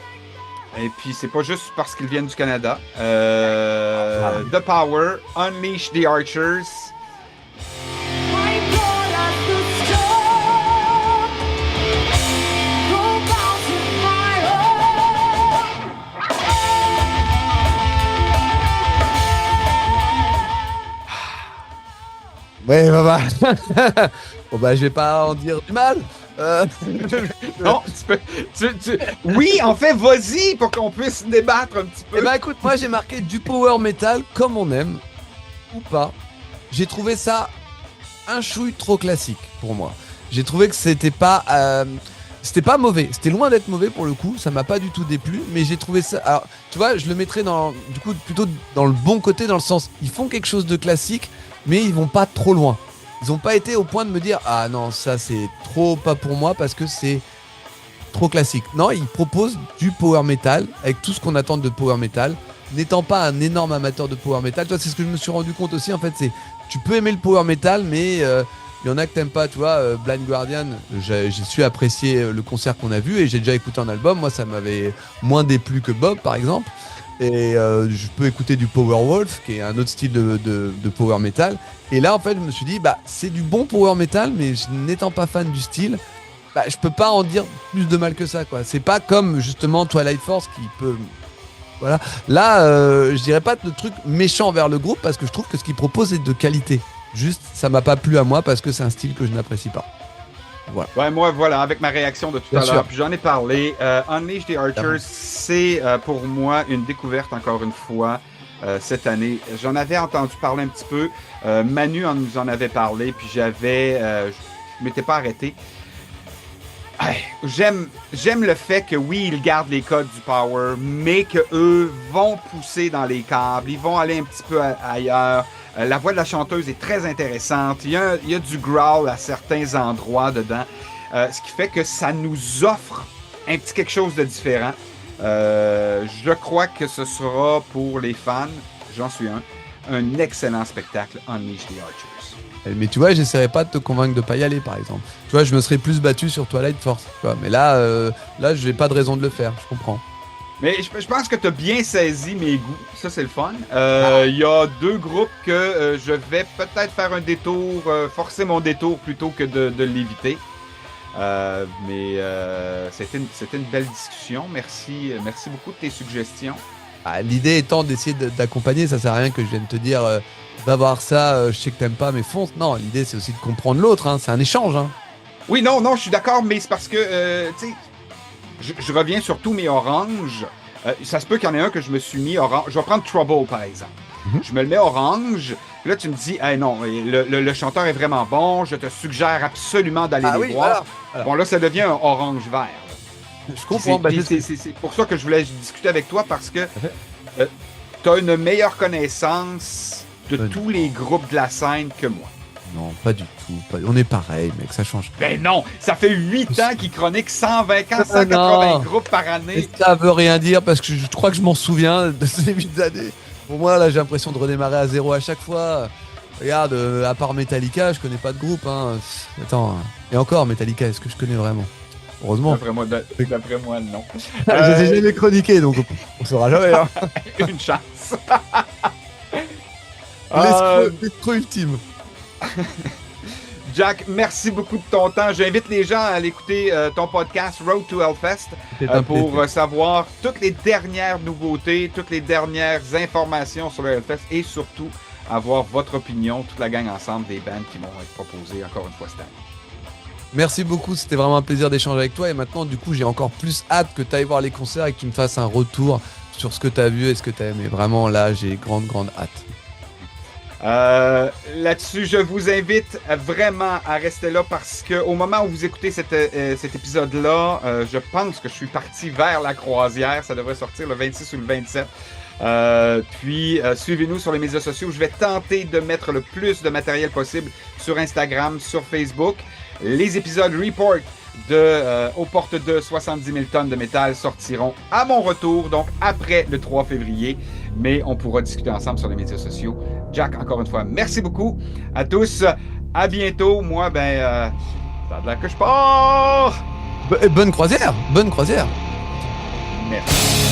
Et puis, c'est pas juste parce qu'ils viennent du Canada. The Power, Unleash the Archers. Ouais, bah. Bon, bah, je vais pas en dire du mal. Non, oui, en fait, vas-y pour qu'on puisse débattre un petit peu. Eh ben, écoute, moi, j'ai marqué du power metal comme on aime, ou pas. J'ai trouvé ça un chouille trop classique pour moi. J'ai trouvé que c'était pas mauvais. C'était loin d'être mauvais pour le coup. Ça m'a pas du tout déplu, mais j'ai trouvé ça. Alors, tu vois, je le mettrais plutôt dans le bon côté, dans le sens, ils font quelque chose de classique, mais ils vont pas trop loin. Ils ont pas été au point de me dire ah non, ça c'est trop pas pour moi parce que c'est trop classique. Non, ils proposent du power metal avec tout ce qu'on attend de power metal. N'étant pas un énorme amateur de power metal, toi, c'est ce que je me suis rendu compte aussi. En fait, c'est tu peux aimer le power metal, mais il y en a que t'aimes pas. Tu vois, Blind Guardian, j'ai su apprécier le concert qu'on a vu et j'ai déjà écouté un album. Moi, ça m'avait moins déplu que Bob, par exemple. Et je peux écouter du Powerwolf, qui est un autre style de power metal. Et là, en fait, je me suis dit, bah, c'est du bon power metal, mais n'étant pas fan du style, bah, je peux pas en dire plus de mal que ça, quoi. C'est pas comme justement Twilight Force qui peut. Voilà. Là, je dirais pas de trucs méchants vers le groupe parce que je trouve que ce qu'ils proposent est de qualité. Juste, ça m'a pas plu à moi parce que c'est un style que je n'apprécie pas. Voilà. Ouais, moi, voilà, avec ma réaction de tout à l'heure, puis j'en ai parlé. Unleash the Archers, c'est pour moi une découverte, encore une fois, cette année. J'en avais entendu parler un petit peu. Manu nous en avait parlé, puis je m'étais pas arrêté. J'aime le fait que oui, ils gardent les codes du power, mais qu'eux vont pousser dans les câbles, ils vont aller un petit peu ailleurs. La voix de la chanteuse est très intéressante. Il y a du growl à certains endroits dedans. Ce qui fait que ça nous offre un petit quelque chose de différent. Je crois que ce sera pour les fans, j'en suis un excellent spectacle, Unleash the Archers. Mais tu vois, j'essaierai pas de te convaincre de pas y aller, par exemple. Tu vois, je me serais plus battu sur Twilight Force. Tu vois, mais là, j'ai pas de raison de le faire, je comprends. Mais je pense que tu as bien saisi mes goûts. Ça, c'est le fun. Il y a deux groupes que je vais peut-être faire un détour, forcer mon détour plutôt que de l'éviter. Mais c'était une belle discussion. Merci beaucoup de tes suggestions. L'idée étant d'essayer d'accompagner, ça sert à rien que je vienne te dire va voir ça, je sais que t'aimes pas, mais fonce. Non, l'idée c'est aussi de comprendre l'autre, hein. C'est un échange. Hein. Oui, non, je suis d'accord, mais c'est parce que, tu sais, je reviens sur tous mes oranges. Ça se peut qu'il y en ait un que je me suis mis orange. Je vais prendre Trouble, par exemple. Mm-hmm. Je me le mets orange. Là, tu me dis, hey, non, le chanteur est vraiment bon. Je te suggère absolument d'aller les voir. Voilà. Bon, là, ça devient un orange-vert. Je comprends. C'est pour ça que je voulais discuter avec toi parce que tu as une meilleure connaissance de tous les groupes de la scène que moi. Non, pas du tout. On est pareil, mec, ça change pas. Ben non, ça fait 8 ans qu'ils chroniquent 180 groupes par année. Et ça veut rien dire parce que je crois que je m'en souviens de ces 8 années. Pour moi, là, j'ai l'impression de redémarrer à zéro à chaque fois. Regarde, à part Metallica, je connais pas de groupe. Hein. Attends, et encore, Metallica, est-ce que je connais vraiment ? Heureusement. D'après moi, non. Je les ai jamais chroniqués, donc on saura jamais. Hein. Une chance. L'escroc ultime. Jack, merci beaucoup de ton temps. J'invite les gens à aller écouter ton podcast Road to Hellfest pour savoir toutes les dernières nouveautés, toutes les dernières informations sur le Hellfest et surtout avoir votre opinion, toute la gang ensemble des bands qui vont être proposées encore une fois cette année. Merci beaucoup, c'était vraiment un plaisir d'échanger avec toi et maintenant du coup j'ai encore plus hâte que tu ailles voir les concerts et que tu me fasses un retour sur ce que tu as vu et ce que tu as aimé. Vraiment là j'ai grande hâte. Là-dessus, je vous invite vraiment à rester là parce que au moment où vous écoutez cet épisode-là, je pense que je suis parti vers la croisière. Ça devrait sortir le 26 ou le 27. Puis suivez-nous sur les médias sociaux. Je vais tenter de mettre le plus de matériel possible sur Instagram, sur Facebook. Les épisodes report aux portes de 70 000 tonnes de métal sortiront à mon retour, donc après le 3 février. Mais on pourra discuter ensemble sur les médias sociaux. Jack, encore une fois, merci beaucoup à tous. À bientôt. Moi, ça a l'air que je pars. Bonne croisière. Bonne croisière. Merci.